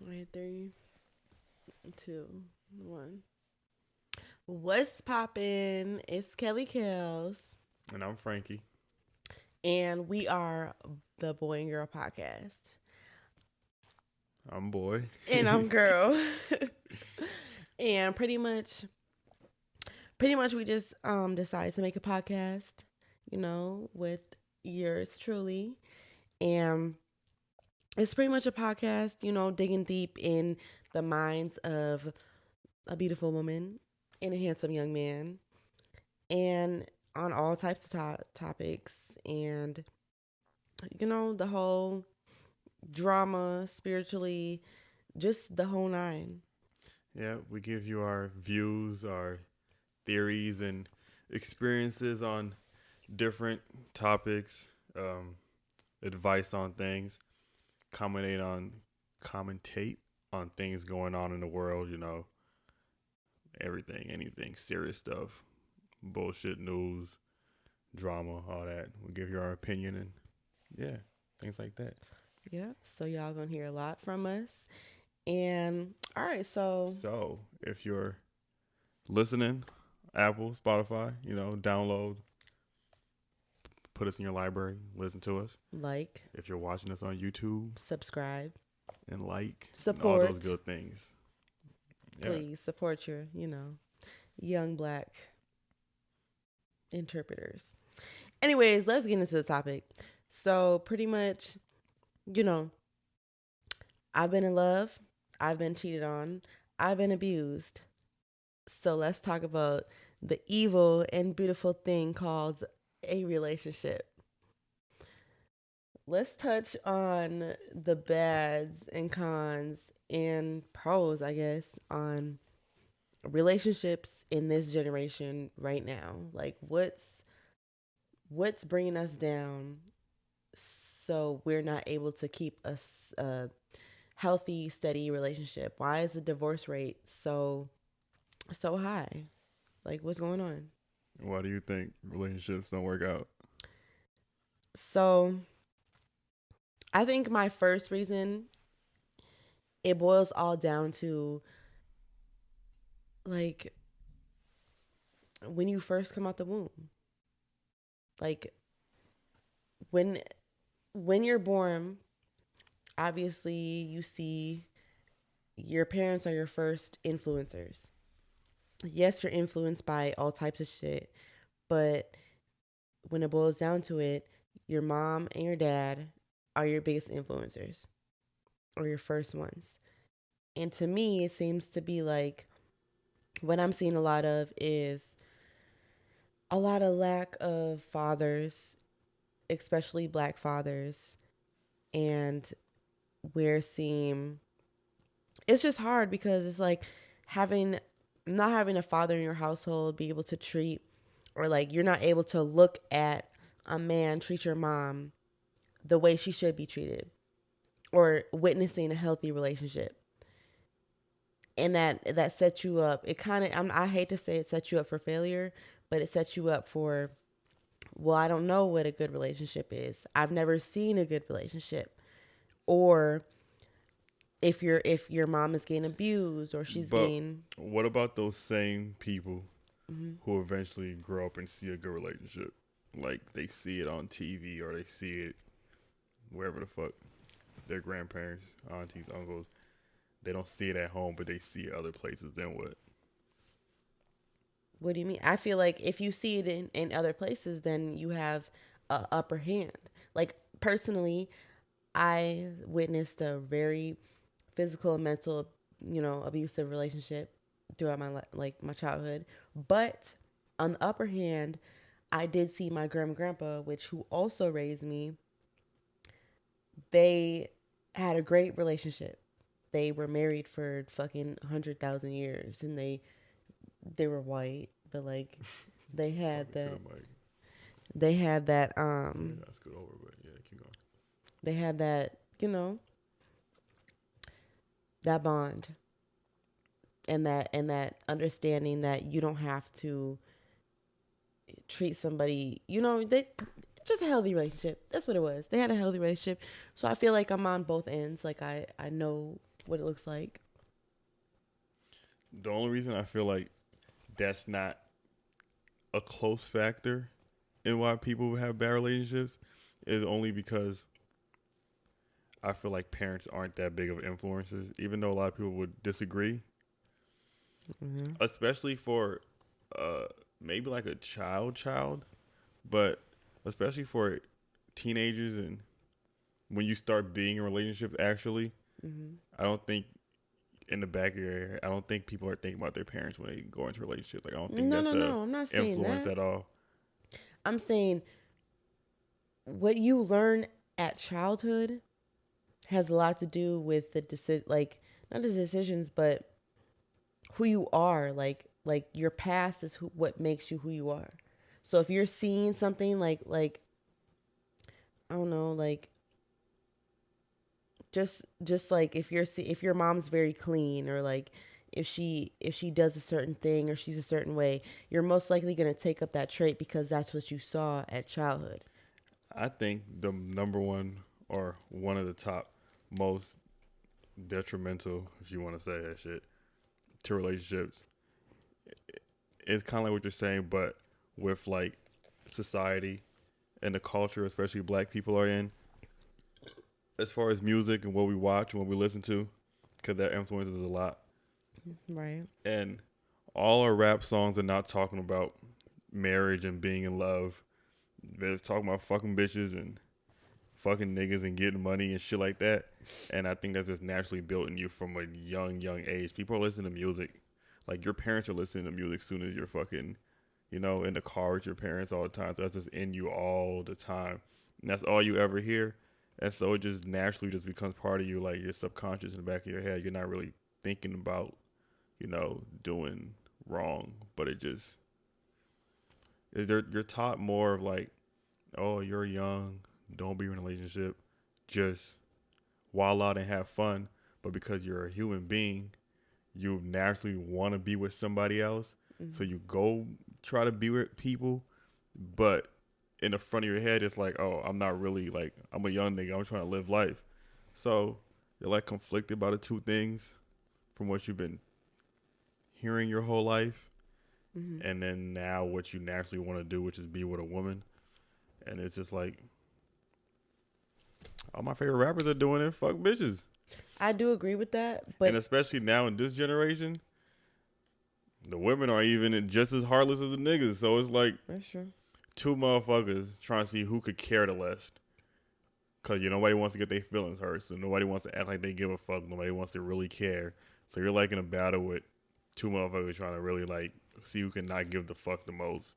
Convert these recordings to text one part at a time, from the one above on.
Wait, 3, 2, 1. What's poppin'? It's KellyKellz, And I'm Frankie. and we are the Boy and Girl Podcast. I'm boy. And I'm girl. And pretty much we just decided to make a podcast, with yours truly. And it's pretty much a podcast, digging deep in the minds of a beautiful woman and a handsome young man, and on all types of topics, and the whole drama, spiritually, just the whole nine. Yeah, we give you our views, our theories, and experiences on different topics, advice on things, commentate on commentate on things going on in the world. Everything, anything, serious stuff, bullshit news, drama, all that. We give you our opinion and yeah, things like that. Yep. So y'all gonna hear a lot from us. And all right, so So if you're listening, Apple, Spotify, download, put us in your library, listen to us. like, If you're watching us on YouTube, subscribe, and like, and all support. those good things. Yeah. Please support your, young black interpreters. Anyways, let's get into the topic. So pretty much, you know, I've been in love, I've been cheated on, I've been abused. So let's talk about the evil and beautiful thing called a relationship. Let's touch on the bads and cons and pros, I guess, on relationships in this generation right now. Like what's bringing us down so we're not able to keep a healthy, steady relationship? Why is the divorce rate so high? Like what's going on? Why do you think relationships don't work out? So I think my first reason, it boils all down to, like, when you first come out the womb. Like when you're born, obviously you see your parents are your first influencers. Yes, you're influenced by all types of shit, but when it boils down to it, your mom and your dad are your biggest influencers, or your first ones. And to me, it seems to be like what I'm seeing a lot of is a lot of lack of fathers, especially black fathers. And we're seeing it's just hard because it's like having not having a father in your household be able to treat, or like you're not able to look at a man treat your mom the way she should be treated, or witnessing a healthy relationship. And that sets you up. It kind of, I hate to say it sets you up for failure, but it sets you up for, well, I don't know what a good relationship is. I've never seen a good relationship. Or if your mom is getting abused, or she's But getting. what about those same people Mhm. who eventually grow up and see a good relationship? Like they see it on TV or they see it wherever the fuck, their grandparents, aunties, uncles. They don't see it at home, but they see it other places. Then what? What do you mean? I feel like if you see it in other places, then you have a upper hand. Like personally, I witnessed a very physical and mental, abusive relationship throughout my childhood. But on the upper hand, I did see my grandpa, which who also raised me. They had a great relationship. They were married for fucking 100,000 years, and they were white, but like they had Talking to the that mic. they had that Yeah, that's good over, but yeah, keep going. they had that, that bond, and that understanding that you don't have to treat somebody, they just a healthy relationship. That's what it was. They had a healthy relationship. So I feel like I'm on both ends. Like I know what it looks like. The only reason I feel like that's not a close factor in why people have bad relationships is only because I feel like parents aren't that big of influences, even though a lot of people would disagree. Mm-hmm. Especially for maybe like a child, but especially for teenagers and when you start being in relationships actually, I don't think in the back of your head, I don't think people are thinking about their parents when they go into relationships. Like I don't think that's I'm not saying influence that at all. I'm saying what you learn at childhood has a lot to do with the decision, like not the decisions, but who you are. Like your past is what makes you who you are. So if you're seeing something like I don't know, like just like if your mom's very clean, or like if she does a certain thing or she's a certain way, you're most likely going to take up that trait because that's what you saw at childhood. I think the number one or one of the top most detrimental, if you want to say that shit, to relationships, it's kind of like what you're saying, but with like society and the culture, especially black people are in, as far as music and what we watch and what we listen to, because that influences a lot. Right. And all our rap songs are not talking about marriage and being in love. They're talking about fucking bitches and fucking niggas and getting money and shit like that. And I think that's just naturally built in you from a young age. People are listening to music. Like your parents are listening to music as soon as you're fucking, in the car with your parents all the time. So that's just in you all the time. And that's all you ever hear. And so it just naturally just becomes part of you, like your subconscious in the back of your head. You're not really thinking about, doing wrong. But you're taught more of like, oh, you're young, don't be in a relationship, just wild out and have fun. But because you're a human being, you naturally want to be with somebody else. Mm-hmm. So you go try to be with people, but in the front of your head, it's like, oh, I'm not really like, I'm a young nigga, I'm trying to live life. So you're like conflicted by the two things from what you've been hearing your whole life. Mm-hmm. And then now what you naturally want to do, which is be with a woman. And it's just like, all my favorite rappers are doing it. Fuck bitches. I do agree with that, but and especially now in this generation, the women are even just as heartless as the niggas. So it's like that's true. Two motherfuckers trying to see who could care the less. Cause nobody wants to get their feelings hurt, so nobody wants to act like they give a fuck. Nobody wants to really care. So you're like in a battle with two motherfuckers trying to really like see who can not give the fuck the most.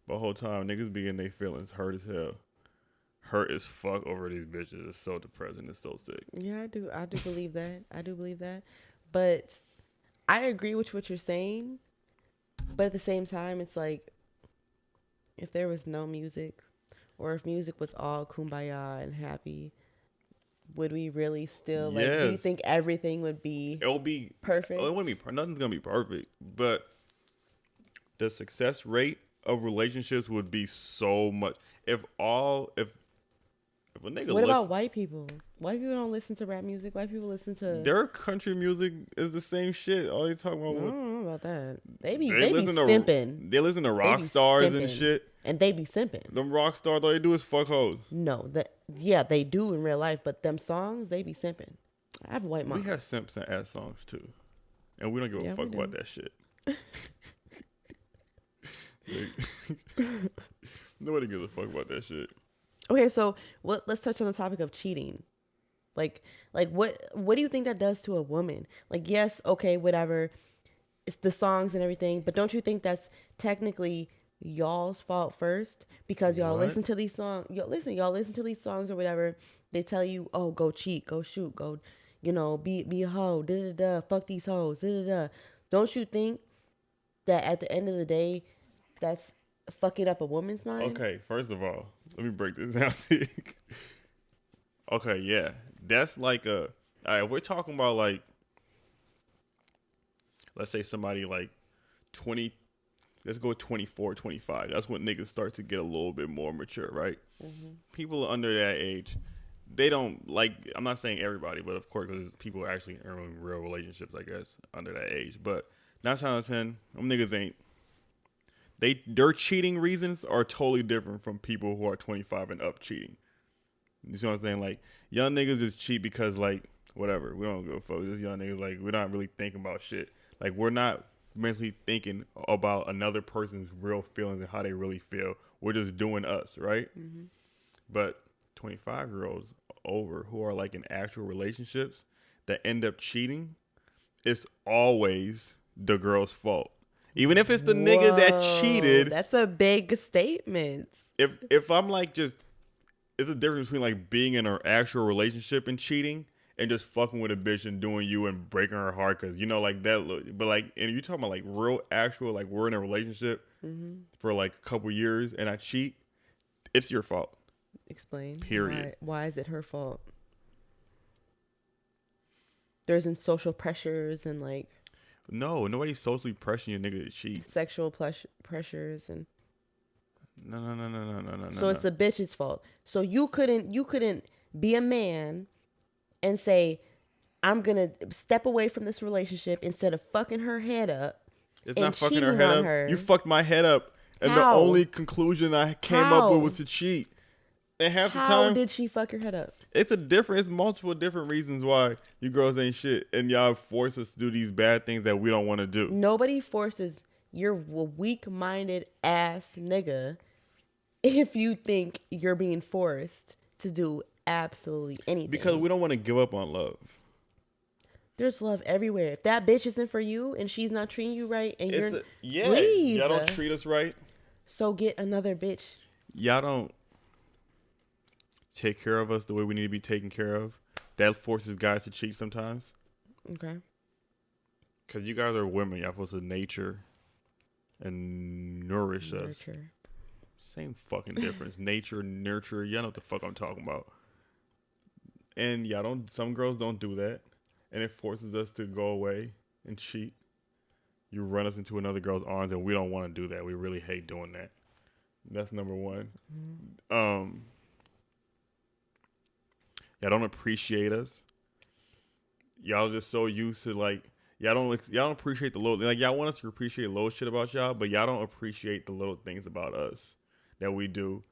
But the whole time niggas be in their feelings hurt as hell. Hurt as fuck over these bitches. It's so depressing. It's so sick. Yeah, I do believe that. I do believe that. But I agree with what you're saying. But at the same time, it's like, if there was no music, or if music was all kumbaya and happy, would we really still like? Do you think everything would be? It will be perfect. It wouldn't be. Nothing's gonna be perfect, but the success rate of relationships would be so much. If a nigga what about white people? White people don't listen to rap music. White people listen to their country music is the same shit. All they talking about. I don't know about that. They be simping. They listen to rock stars and shit. And they be simping. Them rock stars, all they do is fuck hoes. No, they do in real life, but them songs, they be simping. I have a white mom. We have simps and ass songs too, and we don't give a fuck about that shit. Nobody gives a fuck about that shit. Okay, so let's touch on the topic of cheating. Like what do you think that does to a woman? Like, yes, okay, whatever. It's the songs and everything, but don't you think that's technically y'all's fault first? Because y'all listen to these songs. Y'all listen to these songs or whatever. They tell you, oh, go cheat, go shoot, go, be a hoe, da da da, fuck these hoes, da da da. Don't you think that at the end of the day, that's fucking up a woman's mind? Okay, first of all, let me break this down. Okay, yeah, that's like all right, we're talking about like, let's say somebody like 20, let's go 24, 25. That's when niggas start to get a little bit more mature, right? Mm-hmm. People under that age, they don't like, I'm not saying everybody, but of course, because people are actually in real relationships, I guess, under that age. But 9 times out of 10, them niggas ain't. Their cheating reasons are totally different from people who are 25 and up cheating. You see what I'm saying? Like, young niggas is cheat because, like, whatever. We don't give a fuck. This young niggas, like, we're not really thinking about shit. Like, we're not mentally thinking about another person's real feelings and how they really feel. We're just doing us, right? Mm-hmm. But 25-year-olds over who are, like, in actual relationships that end up cheating, it's always the girl's fault. Even if it's the nigga that cheated. That's a big statement. If I'm like just, it's a difference between like being in an actual relationship and cheating and just fucking with a bitch and doing you and breaking her heart because, you know, like that. But like, and you talking about like real actual, like we're in a relationship for like a couple years and I cheat, it's your fault. Explain. Period. Why is it her fault? There's in social pressures and like. No, nobody's socially pressuring your nigga to cheat. Sexual pressures and. No. So it's the bitch's fault. So you couldn't be a man and say, I'm gonna step away from this relationship instead of fucking her head up. It's not fucking her head up. Her. You fucked my head up, and How? The only conclusion I came up with was to cheat. And half the time, how did she fuck your head up? It's multiple different reasons why you girls ain't shit, and y'all force us to do these bad things that we don't want to do. Nobody forces your weak-minded ass nigga if you think you're being forced to do absolutely anything. Because we don't want to give up on love. There's love everywhere. If that bitch isn't for you and she's not treating you right, and y'all don't treat us right, so get another bitch. Y'all don't take care of us the way we need to be taken care of. That forces guys to cheat sometimes. Okay. Because you guys are women. Y'all supposed to nurture and nourish us. Same fucking difference. Nature, nurture. Y'all know what the fuck I'm talking about. And some girls don't do that. And it forces us to go away and cheat. You run us into another girl's arms and we don't want to do that. We really hate doing that. That's number one. Mm-hmm. Y'all don't appreciate us. Y'all just so used to like y'all don't appreciate the little, like y'all want us to appreciate little shit about y'all, but y'all don't appreciate the little things about us that we do.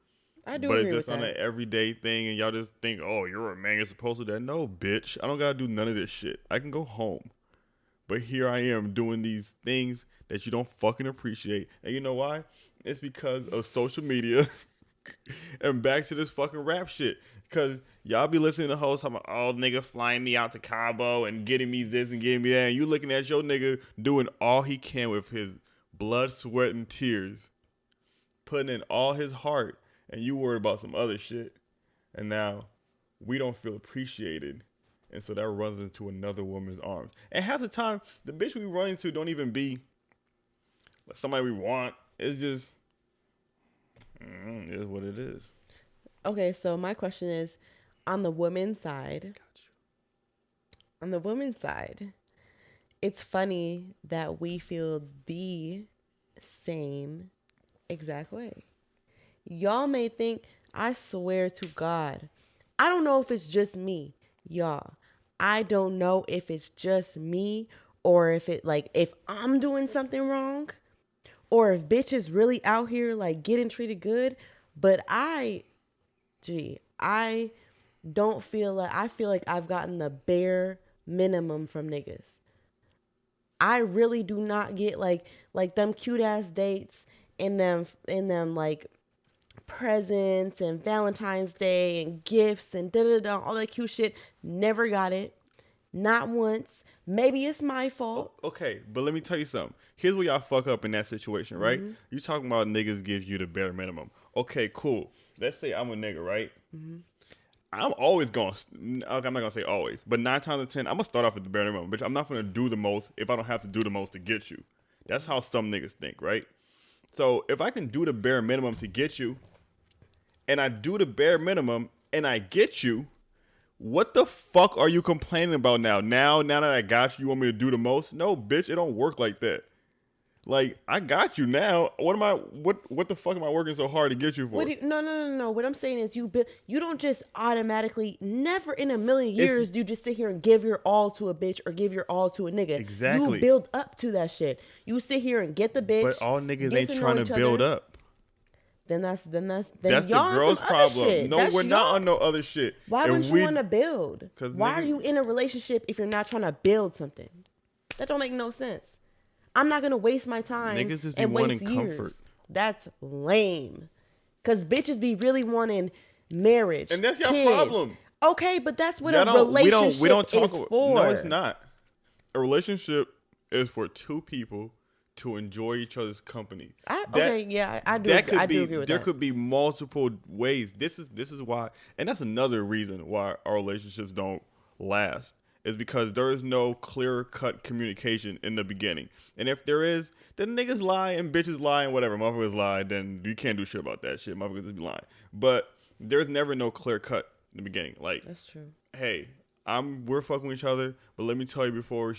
I do, but agree it's just with on an everyday thing, and y'all just think, oh, you're a man, you're supposed to do that. No, bitch, I don't gotta do none of this shit. I can go home, but here I am doing these things that you don't fucking appreciate, and you know why? It's because of social media. And back to this fucking rap shit. Because y'all be listening to hosts talking about, oh, nigga flying me out to Cabo and getting me this and getting me that. And you looking at your nigga doing all he can with his blood, sweat, and tears. Putting in all his heart. And you worried about some other shit. And now we don't feel appreciated. And so that runs into another woman's arms. And half the time, the bitch we run into don't even be somebody we want. It's just... it is what it is. Okay, so my question is, on the woman's side, it's funny that we feel the same exact way. Y'all may think, I swear to God, I don't know if it's just me, y'all. I don't know if it's just me or if if I'm doing something wrong. Or if bitch is really out here like getting treated good, but I don't feel like, I feel like I've gotten the bare minimum from niggas. I really do not get like them cute ass dates and them like presents and Valentine's Day and gifts and all that cute shit. Never got it. Not once. Maybe it's my fault. Okay, but let me tell you something. Here's where y'all fuck up in that situation, right? Mm-hmm. You talking about niggas give you the bare minimum. Okay, cool. Let's say I'm a nigga, right? Mm-hmm. I'm always going to, I'm not going to say always, but 9 times out of 10, I'm going to start off with the bare minimum. Bitch, I'm not going to do the most if I don't have to do the most to get you. That's how some niggas think, right? So if I can do the bare minimum to get you, and I do the bare minimum, and I get you, what the fuck are you complaining about now? Now that I got you, you want me to do the most? No, bitch, it don't work like that. Like, I got you now. What the fuck am I working so hard to get you for? No. What I'm saying is you don't just automatically, never in a million years do you just sit here and give your all to a bitch or give your all to a nigga. Exactly. You build up to that shit. You sit here and get the bitch. But all niggas ain't trying to build up. Then that's the girl's problem. No, we're not on no other shit. Why wouldn't you want to build? Why are you in a relationship if you're not trying to build something? That don't make no sense. I'm not gonna waste my time niggas just be and wanting waste years. comfort. That's lame. Cause bitches be really wanting marriage, and that's your kids. Problem. Okay, but that's what a relationship we don't talk is about, for. No, it's not. A relationship is for two people to enjoy each other's company. I do agree with that. There could be multiple ways. This is why, and that's another reason why our relationships don't last. Is because there is no clear-cut communication in the beginning. And if there is, then niggas lie and bitches lie and whatever. Motherfuckers lie, then you can't do shit about that shit. Motherfuckers just be lying. But there's never no clear-cut in the beginning. Like, that's true. Hey, we're fucking with each other, but let me tell you before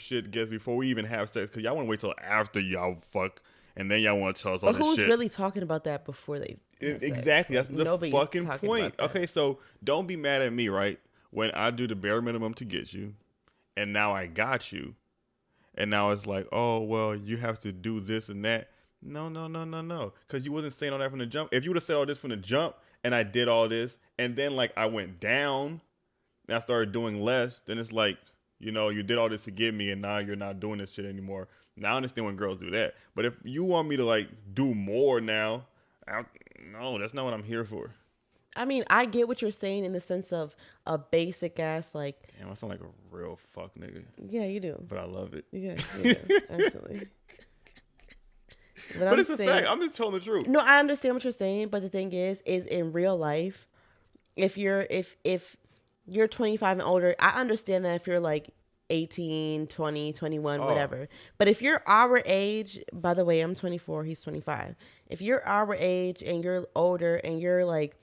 we even have sex, because y'all want to wait till after y'all fuck, and then y'all want to tell us all this shit. But who's really talking about that before they Exactly. Sex? That's the fucking point. Okay, so don't be mad at me, right? When I do the bare minimum to get you, and now I got you. And now it's like, oh, well, you have to do this and that. No. Because you wasn't saying all that from the jump. If you would have said all this from the jump and I did all this and then, like, I went down and I started doing less, then it's like, you know, you did all this to get me and now you're not doing this shit anymore. Now I understand when girls do that. But if you want me to, like, do more now, no, that's not what I'm here for. I mean, I get what you're saying in the sense of a basic ass, like... Damn, I sound like a real fuck nigga. Yeah, you do. But I love it. Yeah, you do, actually. But it's a fact. I'm just telling the truth. No, I understand what you're saying, but the thing is in real life, if you're 25 and older, I understand that if you're like 18, 20, 21, whatever. But if you're our age, by the way, I'm 24, he's 25. If you're our age and you're older and you're like...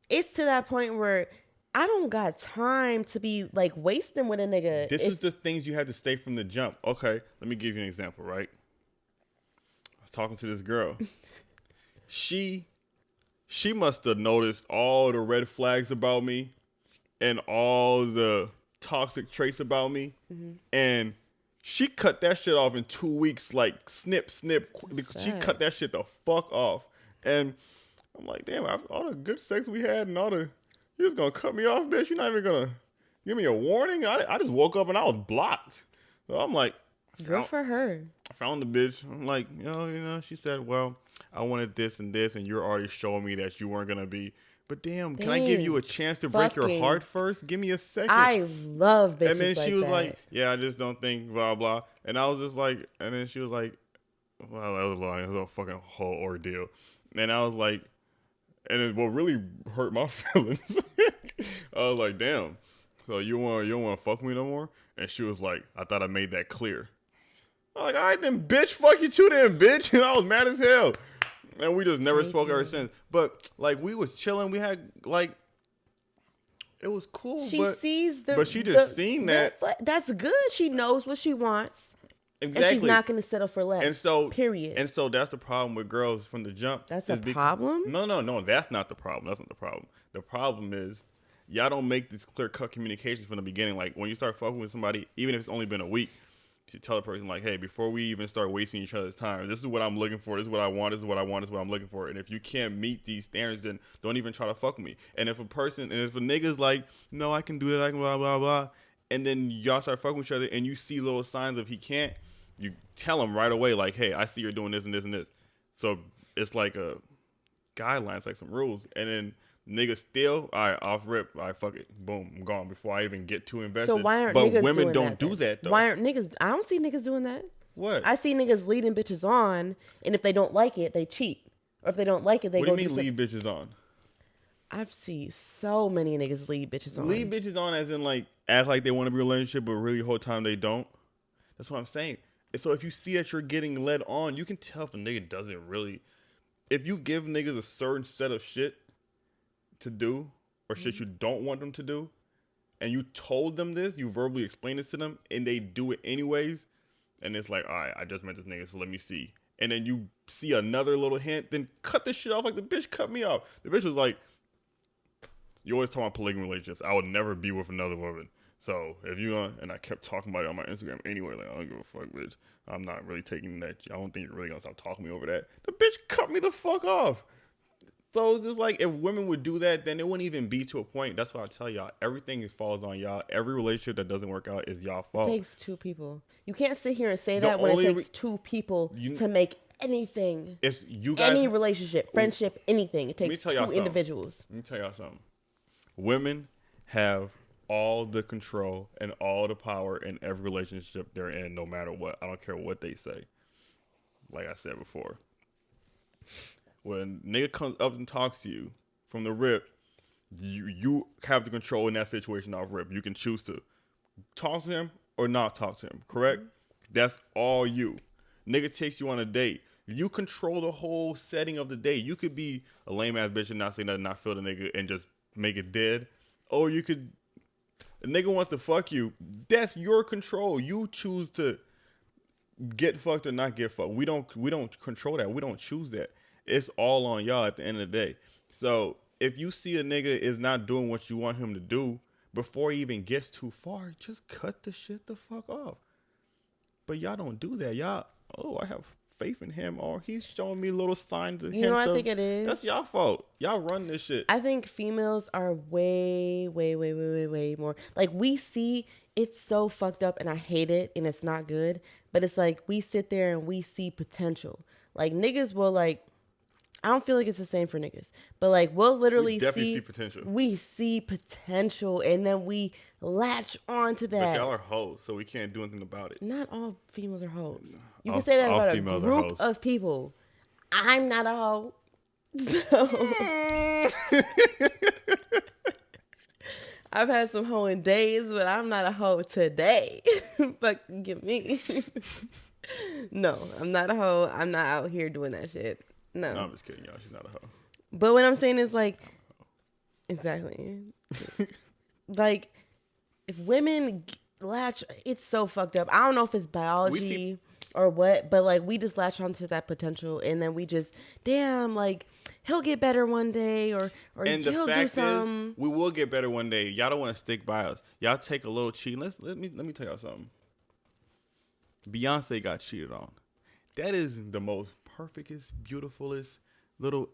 It's to that point where I don't got time to be like wasting with a nigga. This is the things you have to stay from the jump. Okay, let me give you an example, right? I was talking to this girl. She must have noticed all the red flags about me and all the toxic traits about me. Mm-hmm. And she cut that shit off in 2 weeks, like snip. She cut that shit the fuck off. And I'm like, damn, after all the good sex we had and you're just going to cut me off, bitch? You're not even going to give me a warning? I just woke up and I was blocked. So I'm like. Good for her. I found the bitch. I'm like, you know, she said, well, I wanted this and this, and you're already showing me that you weren't going to be. But damn, can I give you a chance to break your heart first? Give me a second. I love bitches. And then she was that. like, yeah, I just don't think, blah, blah. And I was just like, and then she was like, well, that was like, it was a fucking whole ordeal. And I was like, and it what really hurt my feelings. I was like, damn. So you don't want to fuck me no more? And she was like, I thought I made that clear. I was like, all right then, bitch. Fuck you too then, bitch. And I was mad as hell. And we just never spoke ever since. But like we was chilling. We had like it was cool. But she just seen that. That's good. She knows what she wants. Exactly. And she's not going to settle for less. And so, period. And so that's the problem with girls from the jump. That's a problem? No. That's not the problem. That's not the problem. The problem is y'all don't make these clear-cut communications from the beginning. Like when you start fucking with somebody, even if it's only been a week, you should tell the person like, hey, before we even start wasting each other's time, this is what I'm looking for. This is what I want. This is what I want. This is what I'm looking for. And if you can't meet these standards, then don't even try to fuck with me. And if a nigga's like, no, I can do that, I can blah, blah, blah, and then y'all start fucking with each other and you see little signs of he can't, you tell him right away, like, hey, I see you're doing this and this and this. So it's like a guidelines, like some rules. And then niggas still, all right, off rip, all right, fuck it, boom, I'm gone before I even get too invested. So why aren't niggas women doing don't that, do that though. Why aren't niggas? I don't see niggas doing that. What? I see niggas leading bitches on, and if they don't like it, they cheat. Or if they don't like it, they go. What do you mean lead bitches on? I've seen so many niggas lead bitches on. Lead bitches on as in like act like they want to be in a relationship, but really the whole time they don't. That's what I'm saying. So if you see that you're getting led on, you can tell if a nigga doesn't really. If you give niggas a certain set of shit to do or shit you don't want them to do, and you told them this, you verbally explained this to them, and they do it anyways, And it's like, all right, I just met this nigga, so let me see. And then you see another little hint, then cut this shit off like the bitch cut me off. The bitch was like, you always talk about polygamy relationships. I would never be with another woman. So if you and I kept talking about it on my Instagram anyway, like, I don't give a fuck, bitch. I'm not really taking that. I don't think you're really gonna stop talking to me over that. The bitch cut me the fuck off. So it's just like, if women would do that, then it wouldn't even be to a point. That's why I tell y'all, everything falls on y'all. Every relationship that doesn't work out is y'all fault. It takes two people. You can't sit here and say that when it takes two people to make anything. It's you guys. Any relationship, friendship, anything. It takes two individuals. Let me tell y'all something. Women have all the control and all the power in every relationship they're in, no matter what. I don't care what they say. Like I said before. When a nigga comes up and talks to you from the rip, you have the control in that situation off rip. You can choose to talk to him or not talk to him, correct? That's all you. Nigga takes you on a date. You control the whole setting of the date. You could be a lame ass bitch and not say nothing, not feel the nigga, and just make it dead. Or you could, a nigga wants to fuck you. That's your control. You choose to get fucked or not get fucked. We don't control that. We don't choose that. It's all on y'all at the end of the day. So if you see a nigga is not doing what you want him to do, before he even gets too far, just cut the shit the fuck off. But y'all don't do that. Y'all, I have faith in him, or he's showing me little signs of, you know what I think it is? That's y'all fault. Y'all run this shit. I think females are way more. Like, we see it's so fucked up and I hate it and it's not good. But it's like we sit there and we see potential. Like, niggas will, like, I don't feel like it's the same for niggas, but like we'll literally see potential. We see potential, and then we latch on to that. But y'all are hoes, so we can't do anything about it. Not all females are hoes. You can say that about a group of people. I'm not a hoe. So I've had some hoeing days, but I'm not a hoe today. Fuck, get me. No, I'm not a hoe. I'm not out here doing that shit. No, I'm just kidding, y'all. She's not a hoe. But what I'm saying is, like, exactly. Like, if women latch, it's so fucked up. I don't know if it's biology or what, but like we just latch onto that potential, and then we just, damn, like he'll get better one day, or and he'll the fact do something. is, we will get better one day. Y'all don't want to stick by us. Y'all take a little cheating. Let me tell y'all something. Beyonce got cheated on. That is the most perfectest, beautifulest little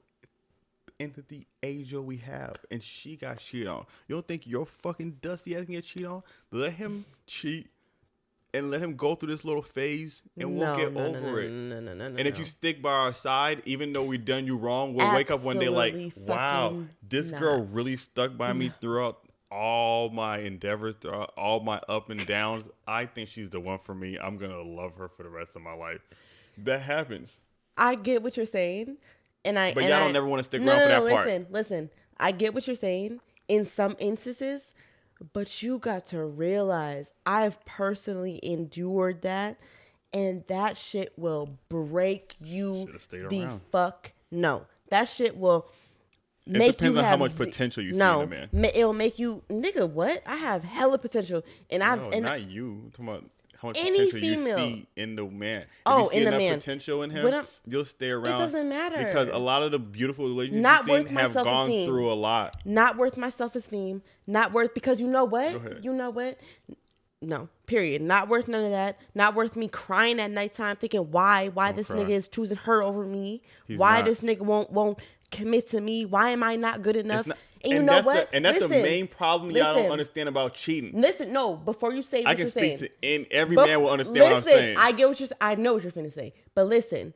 entity angel we have, and she got cheated on. You don't think your fucking dusty ass can get cheated on? Let him cheat and let him go through this little phase, and we'll get over it. No. And if you stick by our side, even though we done you wrong, we'll wake up one day like, wow, this girl really stuck by me throughout all my endeavors, throughout all my up and downs. I think she's the one for me. I'm gonna love her for the rest of my life. That happens. I get what you're saying, but y'all don't never want to stick around for that part. Listen. I get what you're saying in some instances, but you got to realize I've personally endured that, and that shit will break you the fuck. No, that shit will make you. It depends on how much potential you see in a man. It'll make you, nigga. What? I have hella potential, and not you. I'm talking about how much potential you see in the man. If you see enough potential in him, you'll stay around. It doesn't matter. Because a lot of the beautiful relationships you've seen have gone through a lot. Not worth my self-esteem. Not worth, because you know what? You know what? No, period. Not worth none of that. Not worth me crying at nighttime thinking why this nigga is choosing her over me. Why this nigga won't commit to me. Why am I not good enough? And you know what? And that's the main problem y'all don't understand about cheating. Listen, no, before you say what you're saying. I can speak to, and every man will understand what I'm saying. I get what I know what you're finna say. But listen,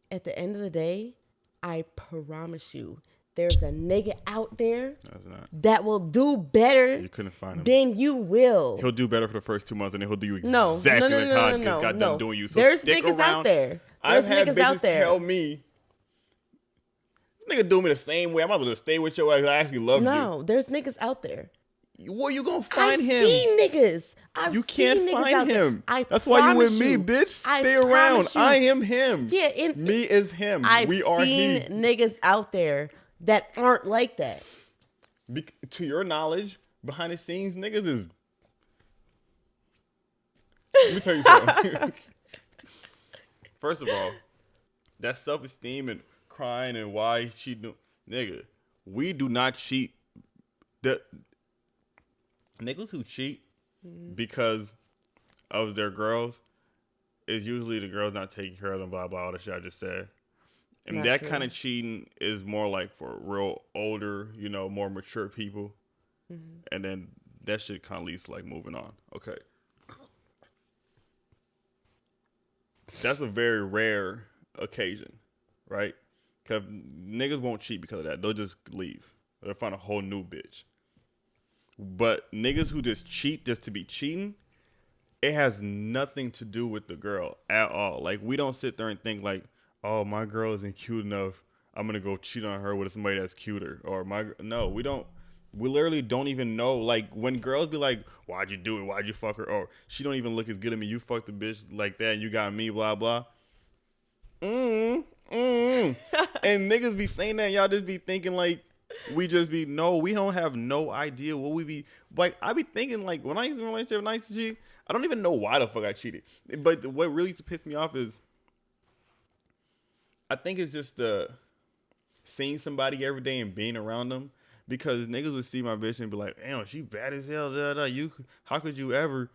at the end of the day, I promise you, there's a nigga out there that will do better you couldn't find him. Than you will. He'll do better for the first 2 months, and then he'll do you exactly like how I just got done doing you. So there's stick niggas around. Out there. I've had bitches tell me, this nigga do me the same way. I'm not gonna stay with your ass. I actually love you. No, there's niggas out there. Where you gonna find him? I've seen niggas. You can't find him. That's why you with me, bitch. Stay around. I am him. Yeah, me is him. We are he. I've seen niggas out there that aren't like that. To your knowledge, behind the scenes, niggas is Let me tell you something. First of all, that self-esteem and crying and why she do, nigga, we do not cheat. The niggas who cheat because of their girls is usually the girls not taking care of them, blah, blah, all the shit I just said. And Not that true. kind of cheating is more like for real older, more mature people. And then that shit kind of leads to like moving on. Okay. That's a very rare occasion, right? Because niggas won't cheat because of that. They'll just leave. They'll find a whole new bitch. But niggas who just cheat just to be cheating, it has nothing to do with the girl at all. Like, we don't sit there and think like, oh, my girl isn't cute enough, I'm going to go cheat on her with somebody that's cuter. No, we don't. We literally don't even know. Like, when girls be like, why'd you do it? Why'd you fuck her? Or she don't even look as good at me. You fucked the bitch like that and you got me, blah, blah. And niggas be saying that. Y'all just be thinking like, we don't have no idea what we be. Like, I be thinking like, when I used to relationship and I used to cheat, I don't even know why the fuck I cheated. But what really used to piss me off is, I think it's just seeing somebody every day and being around them. Because niggas would see my bitch and be like, damn, she bad as hell. How could you ever?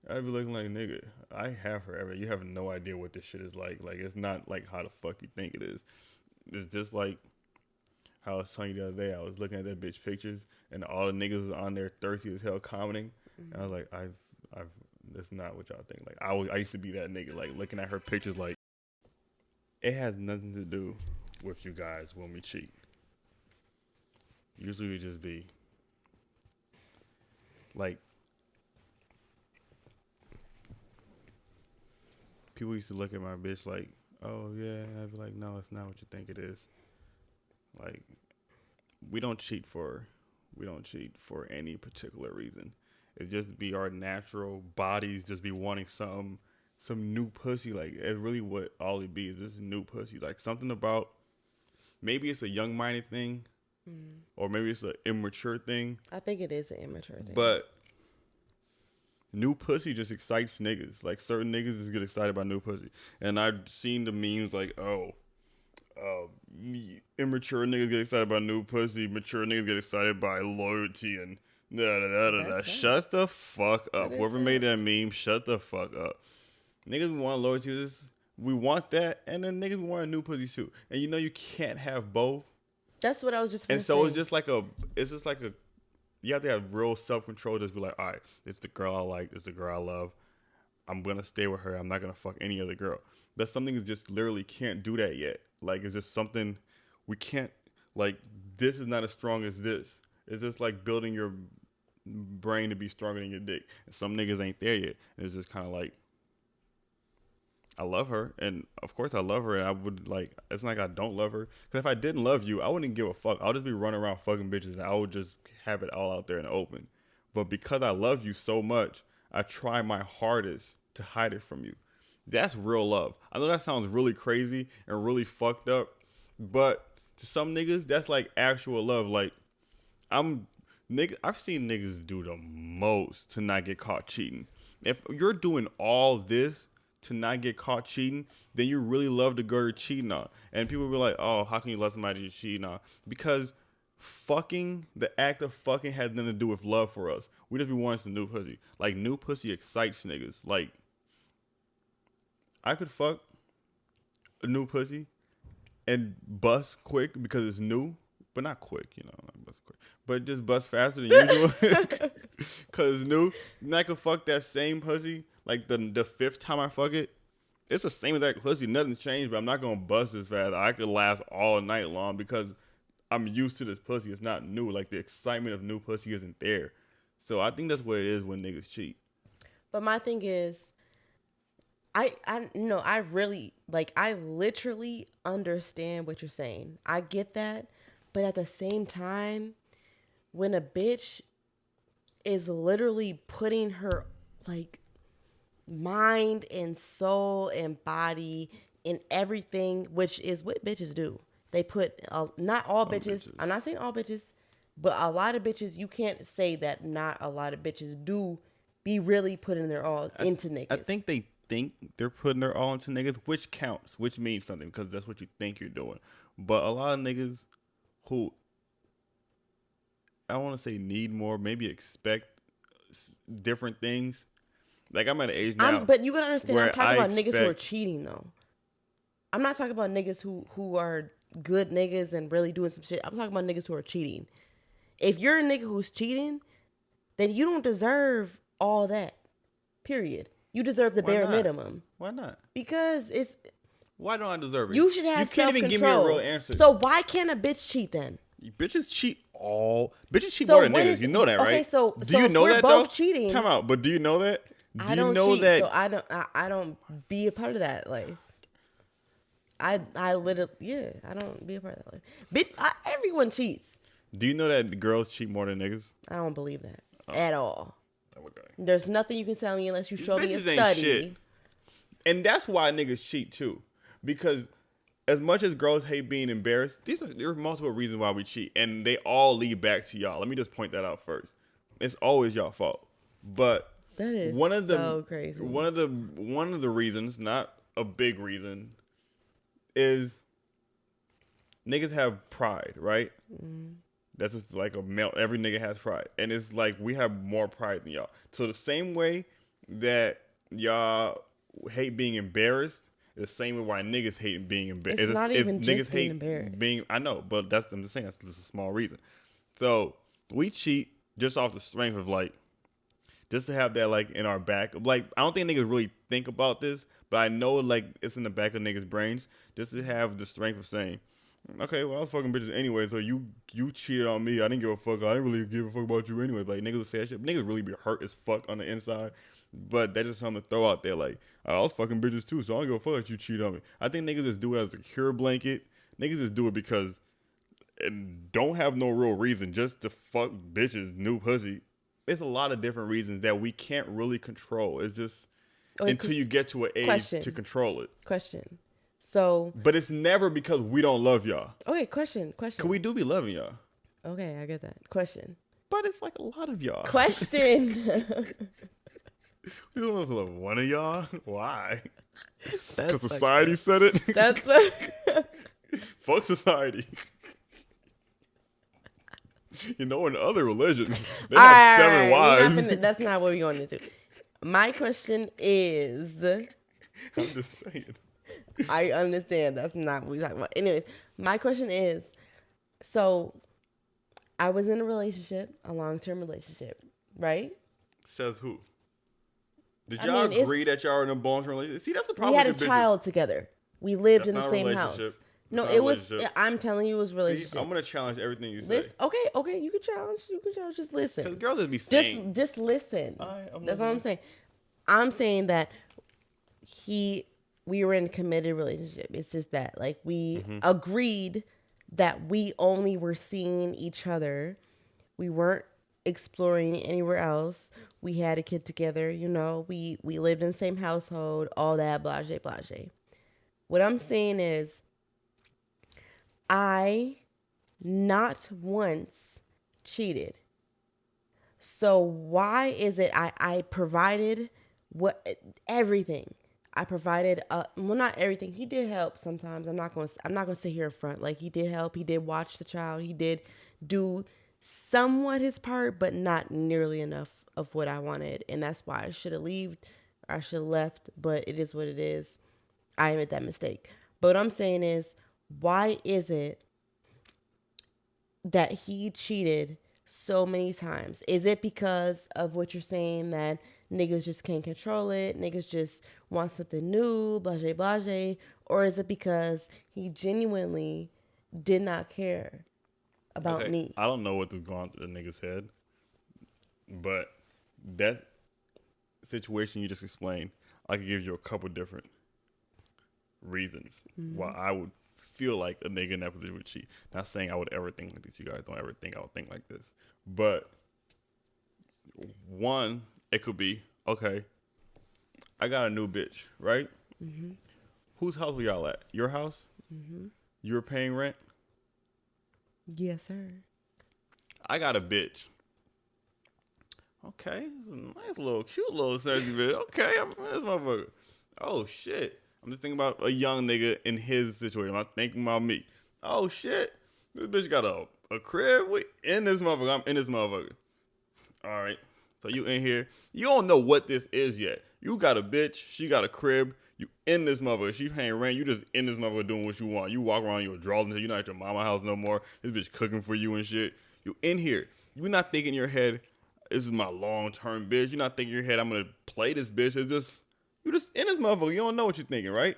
I'd be looking like, nigga, I have her ever. You have no idea what this shit is like. Like, it's not like how the fuck you think it is. It's just like how I was telling you the other day. I was looking at that bitch pictures and all the niggas was on there thirsty as hell commenting. And I was like, that's not what y'all think. Like, I used to be that nigga, like looking at her pictures like, it has nothing to do with you guys when we cheat. Usually we just be like, people used to look at my bitch like, oh yeah, and I'd be like, no, it's not what you think it is. Like, we don't cheat for any particular reason. It just be our natural bodies just be wanting some new pussy. Like, it's really what all it be is just new pussy. Like, something about, maybe it's a young-minded thing. Or maybe it's an immature thing. I think it is an immature thing. But new pussy just excites niggas. Like, certain niggas just get excited by new pussy. And I've seen the memes like, immature niggas get excited by new pussy. Mature niggas get excited by loyalty and da-da-da-da-da. Shut the fuck up. Whoever made that meme, shut the fuck up. Niggas want loyalty. We want that. And then niggas want a new pussy too. And you can't have both. That's what I was just. And so say. It's just like you have to have real self-control. Just be like, all right, it's the girl I like, it's the girl I love. I'm gonna stay with her. I'm not gonna fuck any other girl. That's something that just literally can't do that yet. Like, it's just something we can't. Like, this is not as strong as this. It's just like building your brain to be stronger than your dick. And some niggas ain't there yet. And it's just kind of like, I love her, and of course I love her, and I would like, it's not like I don't love her, because if I didn't love you, I wouldn't give a fuck. I'll just be running around fucking bitches, and I would just have it all out there in the open. But because I love you so much, I try my hardest to hide it from you. That's real love. I know that sounds really crazy and really fucked up, but to some niggas, that's like actual love. Like, I've seen niggas do the most to not get caught cheating. If you're doing all this to not get caught cheating, then you really love the girl you're cheating on. And people be like, oh, how can you love somebody you're cheating on? Because the act of fucking has nothing to do with love for us. We just be wanting some new pussy. Like, new pussy excites niggas. Like, I could fuck a new pussy and bust quick because it's new, but not quick, not bust quick, but just bust faster than usual because it's new. And I could fuck that same pussy. Like, the fifth time I fuck it, it's the same exact pussy. Nothing's changed, but I'm not going to bust as fast. I could last all night long because I'm used to this pussy. It's not new. Like, the excitement of new pussy isn't there. So I think that's what it is when niggas cheat. But my thing is, I literally understand what you're saying. I get that. But at the same time, when a bitch is literally putting her, like, mind and soul and body in everything, which is what bitches do. They put, not all bitches, I'm not saying all bitches, but a lot of bitches, you can't say that not a lot of bitches do be really putting their all into niggas. I think they're putting their all into niggas, which counts, which means something, because that's what you think you're doing. But a lot of niggas who, I want to say, need more, maybe expect different things. Like, I'm at an age now. But you gotta understand, I'm talking about niggas who are cheating, though. I'm not talking about niggas who are good niggas and really doing some shit. I'm talking about niggas who are cheating. If you're a nigga who's cheating, then you don't deserve all that. Period. You deserve the bare minimum. Why not? Because it's... Why don't I deserve it? You should have self-control. You can't even give me a real answer. So why can't a bitch cheat then? Bitches cheat more than niggas. You know that, right? Okay, so do you know we're that both though? cheating. Time out. But do you know that? I don't cheat, so I don't be a part of that life. I literally, I don't be a part of that life. Bitch, everyone cheats. Do you know that girls cheat more than niggas? I don't believe that at all. Okay. There's nothing you can tell me unless you show me a study. Ain't shit. And that's why niggas cheat too, because as much as girls hate being embarrassed, there are multiple reasons why we cheat, and they all lead back to y'all. Let me just point that out first. It's always y'all fault, but that is so crazy. One of the reasons, not a big reason, is niggas have pride, right? Mm-hmm. That's just like a male. Every nigga has pride, and it's like we have more pride than y'all. So the same way that y'all hate being embarrassed, the same way why niggas hate being embarrassed. It's not even just being embarrassed. I know, but I'm just saying that's just a small reason. So we cheat just off the strength of like, just to have that like in our back. Like, I don't think niggas really think about this, but I know like it's in the back of niggas' brains, just to have the strength of saying, okay, well, I was fucking bitches anyway, so you cheated on me. I didn't give a fuck. I didn't really give a fuck about you anyway. But like, niggas will say that shit. Niggas really be hurt as fuck on the inside. But that's just something to throw out there. Like, I was fucking bitches too, so I don't give a fuck that you cheated on me. I think niggas just do it as a cure blanket. Niggas just do it because and don't have no real reason just to fuck bitches, new pussy. It's a lot of different reasons that we can't really control. It's just until you get to an age to control it. Question. So, but it's never because we don't love y'all. Okay, question. Cause we do be loving y'all. Okay, I get that. Question. But it's like a lot of y'all. Question. We don't love one of y'all. Why? Because society said it. That's what. Fuck society. You know, in other religions, they have 7 wives. That's not what we're going into. My question is. I'm just saying. I understand. That's not what we're talking about. Anyways, my question is, so I was in a relationship, a long-term relationship, right? Says who? Did y'all agree that y'all were in a long-term relationship? See, that's the problem. We had a child together. We lived in the same house. No, it was. I'm telling you, it was a relationship. See, I'm gonna challenge everything you say. Okay. You can challenge. Just listen. Because girls just be saying. Just listen. That's all I'm saying. I'm saying that we were in a committed relationship. It's just that, like, we agreed that we only were seeing each other. We weren't exploring anywhere else. We had a kid together. You know, we lived in the same household. All that, blase. What I'm saying is, I not once cheated. So why is it I provided everything? I provided well, not everything. He did help sometimes. I'm not gonna sit here in front. Like, he did help. He did watch the child. He did do somewhat his part, but not nearly enough of what I wanted. And that's why I should have left. But it is what it is. I admit that mistake. But what I'm saying is, why is it that he cheated so many times? Is it because of what you're saying, that niggas just can't control it, niggas just want something new, blase, or is it because he genuinely did not care about me? I don't know what was going through the nigga's head, but that situation you just explained, I could give you a couple different reasons why I would feel like a nigga in that position would cheat. Not saying I would ever think like this. You guys don't ever think I would think like this. But one, it could be, okay, I got a new bitch, right? Mm-hmm. Whose house were y'all at? Your house? Mm-hmm. You were paying rent? Yes, sir. I got a bitch Okay, it's a nice little, cute little sexy bitch. Okay, I'm this motherfucker. Oh shit. I'm just thinking about a young nigga in his situation. I'm not thinking about me. Oh shit. This bitch got a crib. We in this motherfucker. I'm in this motherfucker. All right. So you in here. You don't know what this is yet. You got a bitch. She got a crib. You in this motherfucker. She paying rent. You just in this motherfucker doing what you want. You walk around your drawers until you're not at your mama house no more. This bitch cooking for you and shit. You in here. You not thinking in your head, this is my long-term bitch. You're not thinking in your head, I'm going to play this bitch. It's just, you just in this motherfucker. You don't know what you're thinking, right?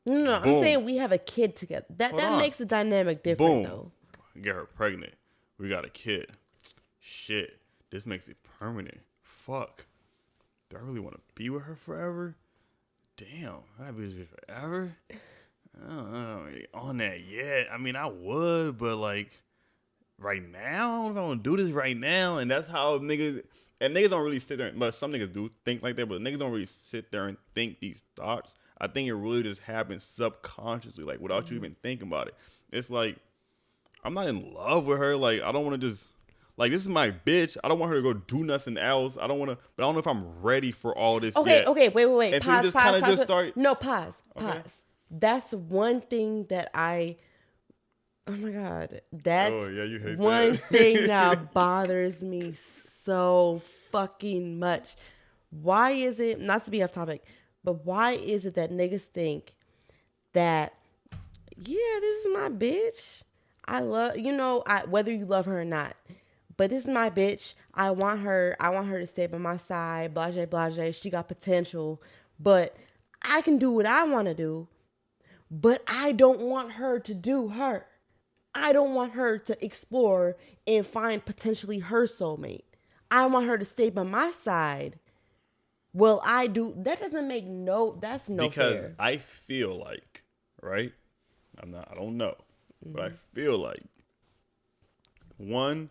No, Boom. I'm saying we have a kid together. That makes the dynamic different, though. Get her pregnant. We got a kid. Shit. This makes it permanent. Fuck. Do I really want to be with her forever? Damn. I gotta be with her forever? I don't know. On that yet. I mean, I would, but like, right now, I'm gonna do this right now, and that's how niggas don't really sit there. But some niggas do think like that, but niggas don't really sit there and think these thoughts. I think it really just happens subconsciously, like without you even thinking about it. It's like I'm not in love with her. Like I don't want to just like this is my bitch. I don't want her to go do nothing else. I don't want to, but I don't know if I'm ready for all this. Okay, wait. And Pause. so you just kind of just start. No, pause. Okay. That's one thing that oh my God. That's you hate one that. thing that bothers me so fucking much. Why is it, not to be off topic, but why is it that niggas think that, yeah, this is my bitch. I love, whether you love her or not, but this is my bitch. I want her to stay by my side, blase, blase. She got potential, but I can do what I want to do, but I don't want her to do her. I don't want her to explore and find potentially her soulmate. I want her to stay by my side. Well, I do. That doesn't make that's no because fair. I feel like, right? I don't know, but I feel like one,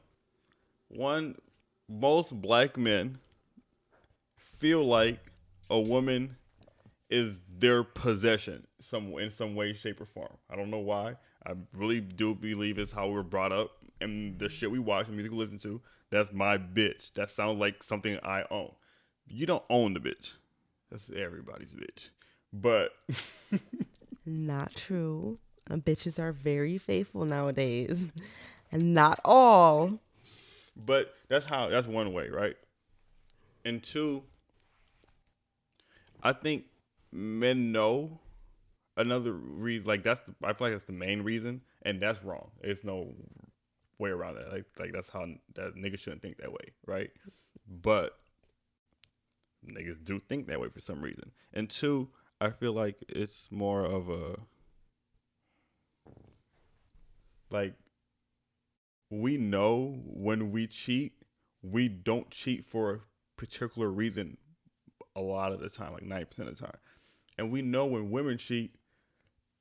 most black men feel like a woman is their possession in some way, shape, or form. I don't know why. I really do believe it's how we're brought up and the shit we watch and music we listen to. That's my bitch. That sounds like something I own. You don't own the bitch. That's everybody's bitch. But not true. Bitches are very faithful nowadays. And not all. But that's one way, right? And two, I think men know another reason. Like I feel like that's the main reason, and that's wrong. There's no way around that. Like that's how that niggas shouldn't think that way, right? But niggas do think that way for some reason. And two, I feel like it's more of a like we know when we cheat, we don't cheat for a particular reason a lot of the time, like 90% of the time. And we know when women cheat,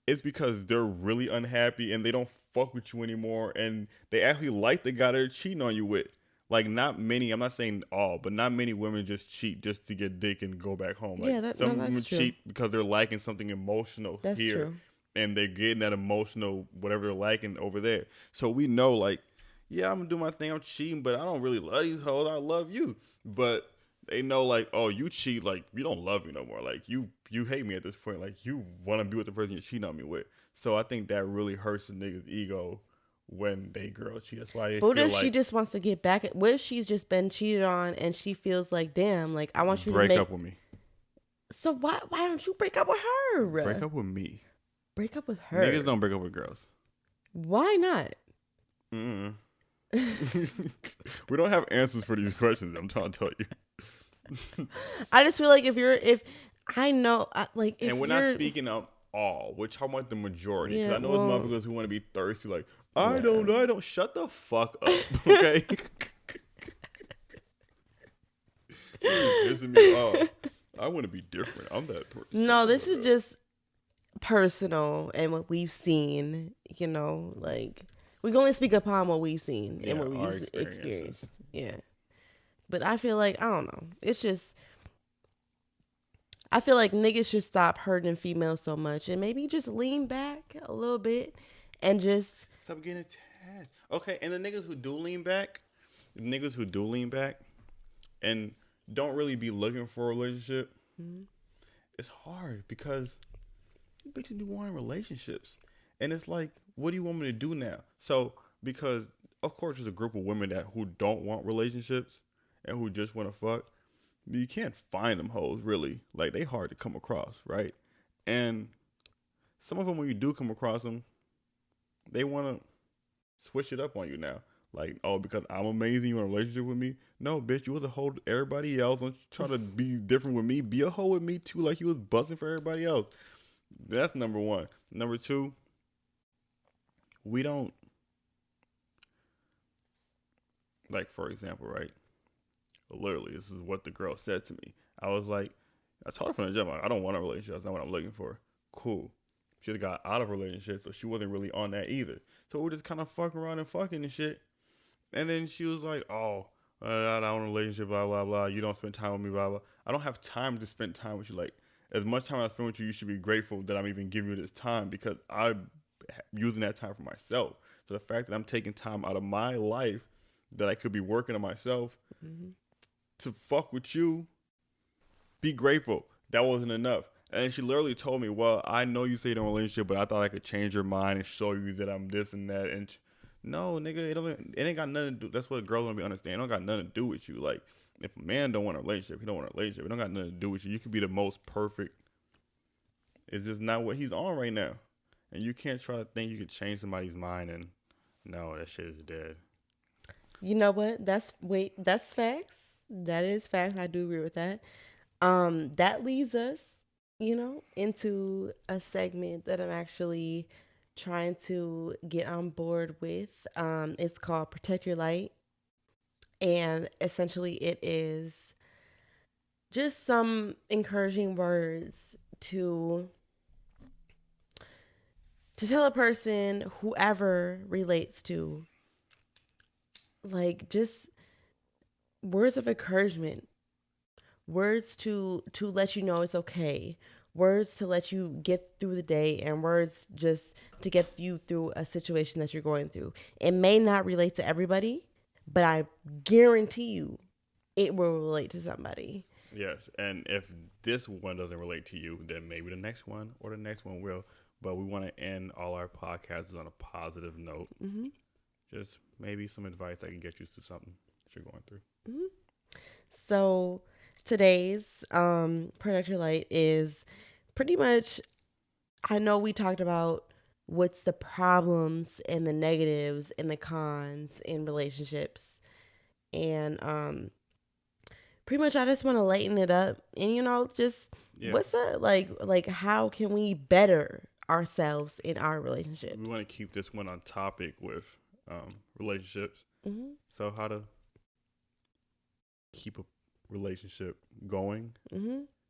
it's because they're really unhappy and they don't fuck with you anymore and they actually like the guy they're cheating on you with. Like not many, I'm not saying all, but not many women just cheat just to get dick and go back home. Like some women cheat because they're liking something emotional that's here. True. And they're getting that emotional, whatever they're liking over there. So we know like, yeah, I'm gonna do my thing. I'm cheating, but I don't really love these hoes. I love you. But they know like, oh, you cheat, like you don't love me no more. Like you hate me at this point. Like you want to be with the person you're cheating on me with. So I think that really hurts the nigga's ego when they girl cheat. That's why they but feel if she just wants to get back at, what if she's just been cheated on and she feels like, damn, like I want you to break up with me. So why don't you break up with her? Break up with me. Break up with her. Niggas don't break up with girls. Why not? We don't have answers for these questions. I'm trying to tell you. I just feel like if I know, like, if and we're not speaking of all. We're talking about the majority. Because I know there's motherfuckers who want to be thirsty. Like, I don't. Shut the fuck up. Okay. Pissing me off. I want to be different. I'm that person. No, this is just personal and what we've seen. Like. We can only speak upon what we've seen and what we've experienced. Yeah. But I feel like, I don't know. It's just, I feel like niggas should stop hurting females so much and maybe just lean back a little bit and just stop getting attached. Okay, and the niggas who do lean back, niggas who do lean back and don't really be looking for a relationship, it's hard because bitches be wanting relationships. And it's like, what do you want me to do now? So, because of course there's a group of women that who don't want relationships and who just want to fuck. But you can't find them hoes really. Like, they hard to come across, right? And some of them, when you do come across them, they want to switch it up on you now. Like, oh, because I'm amazing, you want a relationship with me? No, bitch, you was a hoe to everybody else. Don't you try to be different with me. Be a hoe with me too, like you was busting for everybody else. That's number one. Number two, we don't, like, for example, right? Literally, this is what the girl said to me. I was like, I told her from the jump, like, I don't want a relationship. That's not what I'm looking for. Cool. She just got out of a relationship, so she wasn't really on that either. So we're just kind of fucking around and fucking and shit. And then she was like, oh, I don't want a relationship, blah, blah, blah. You don't spend time with me, blah, blah. I don't have time to spend time with you. Like, as much time I spend with you, you should be grateful that I'm even giving you this time because I'm using that time for myself. So the fact that I'm taking time out of my life that I could be working on myself to fuck with you, be grateful. That wasn't enough. And she literally told me, well, I know you say you're in a relationship, but I thought I could change your mind and show you that I'm this and that. And no, nigga, it ain't got nothing to do. That's what girls want to be understand. It don't got nothing to do with you. Like, if a man don't want a relationship, he don't want a relationship. It don't got nothing to do with you. You could be the most perfect. It's just not what he's on right now. And you can't try to think you could change somebody's mind and no, that shit is dead. You know what? That's facts. That is facts. I do agree with that. That leads us, into a segment that I'm actually trying to get on board with. It's called Protect Your Light. And essentially it is just some encouraging words to tell a person, whoever relates to, like, just words of encouragement, words to let you know it's okay, words to let you get through the day, and words just to get you through a situation that you're going through. It may not relate to everybody, but I guarantee you it will relate to somebody. Yes, and if this one doesn't relate to you, then maybe the next one or the next one will. But we want to end all our podcasts on a positive note. Just maybe some advice that can get you through something that you're going through. So today's Protect Your Light is pretty much, I know we talked about what's the problems and the negatives and the cons in relationships. And pretty much I just want to lighten it up and, just what's up? Like how can we better ourselves in our relationships? We want to keep this one on topic with relationships. So how to keep a relationship going.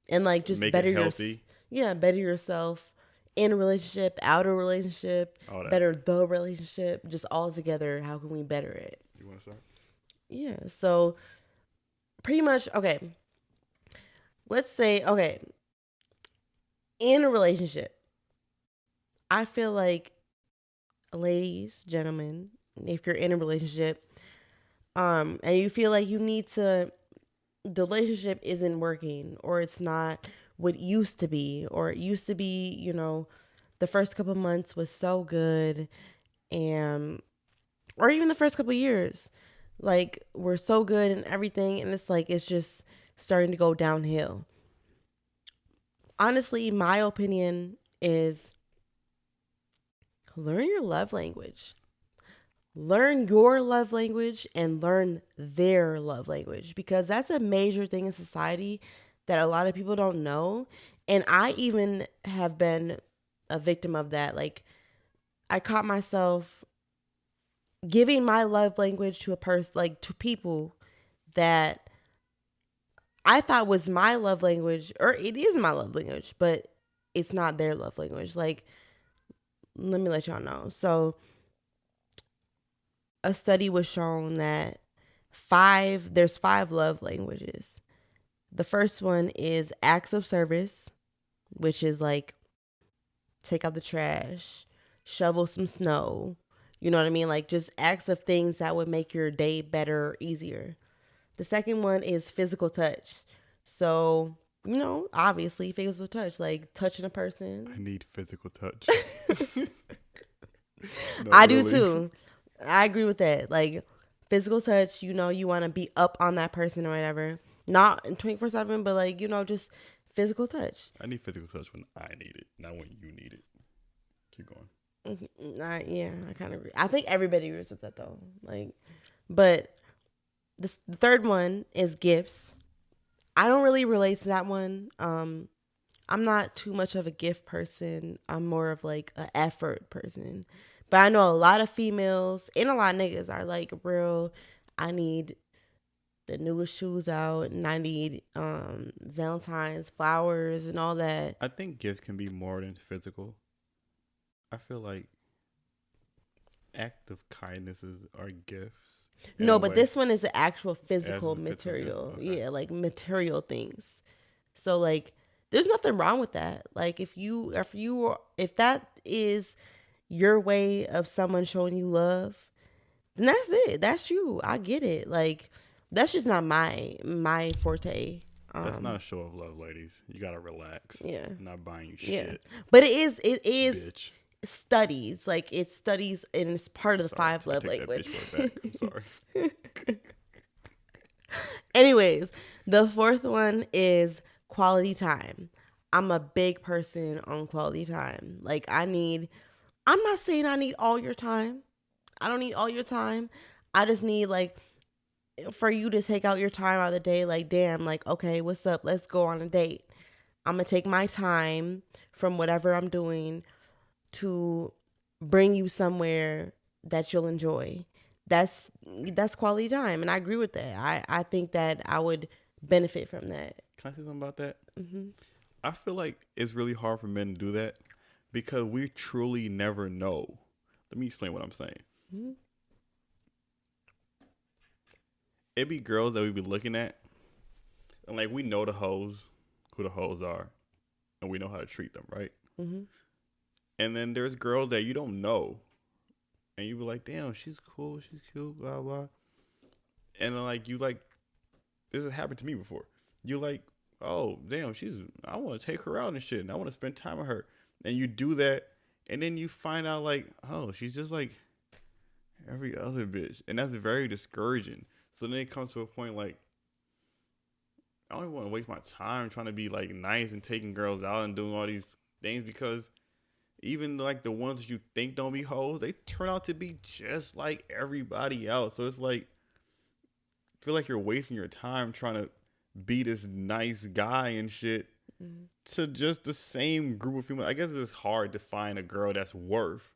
And like just make better it healthy. Better yourself in a relationship, out of a relationship, better the relationship, just all together. How can we better it? You want to start? Yeah. So pretty much, okay. Let's say, okay, in a relationship, I feel like, ladies, gentlemen, if you're in a relationship, and you feel like the relationship isn't working, or it's not what it used to be, or it used to be, the first couple months was so good, or even the first couple years, like, we're so good and everything, and it's like, it's just starting to go downhill. Honestly, my opinion is learn your love language. Learn your love language and learn their love language, because that's a major thing in society that a lot of people don't know. And I even have been a victim of that. Like, I caught myself giving my love language to a person, like to people that I thought was my love language, or it is my love language, but it's not their love language. Like, let me let y'all know. So a study was shown that there's 5 love languages. The first one is acts of service, which is like take out the trash, shovel some snow, You know what I mean? Like just acts of things that would make your day better, easier. The second one is physical touch. So, obviously physical touch, like touching a I person. need physical touch. No, I do really. too. I agree with that. Like physical touch, you want to be up on that person or whatever. Not 24/7, but like, just physical touch. I need physical touch when I need it, not when you need it. Keep going. Yeah, I kind of agree. I think everybody agrees with that though. Like, but the third one is gifts. I don't really relate to that one. I'm not too much of a gift person. I'm more of like an effort person. But I know a lot of females and a lot of niggas are like real. I need the newest shoes out, and I need Valentine's flowers and all that. I think gifts can be more than physical. I feel like act of kindnesses are gifts in No, a but way. this one is the actual As physical a physical gift. material. Okay. Yeah, like material things. So like there's nothing wrong with that. Like if that is your way of someone showing you love, then that's it. That's you. I get it. Like that's just not my forte. That's not a show of love, ladies. You gotta relax. Yeah. I'm not buying you Yeah. shit, But it is bitch. studies. Like it's studies and it's part of the Sorry, five I love take language. that bitch word back. I'm sorry. Anyways, the fourth one is quality time. I'm a big person on quality time. Like I'm not saying I need all your time. I don't need all your time. I just need like for you to take out your time out of the day, like, damn, like, okay, what's up? Let's go on a date. I'm going to take my time from whatever I'm doing to bring you somewhere that you'll enjoy. That's quality time. And I agree with that. I think that I would benefit from that. Can I say something about that? Hmm. I feel like it's really hard for men to do that because we truly never know. Let me explain what I'm saying. Hmm. It be girls that we be looking at, and like we know the hoes, who the hoes are, and we know how to treat them, right? Hmm. And then there's girls that you don't know, and you be like, damn, she's cool, she's cute, blah blah. And then like you like, this has happened to me before. You like, oh damn, I want to take her out and shit, and I want to spend time with her, and you do that, and then you find out like, oh, she's just like every other bitch, and that's very discouraging. So then it comes to a point like, I don't even want to waste my time trying to be like nice and taking girls out and doing all these things because even like the ones that you think don't be hoes, they turn out to be just like everybody else. So it's like, I feel like you're wasting your time trying to be this nice guy and shit to just the same group of females. I guess it's hard to find a girl that's worth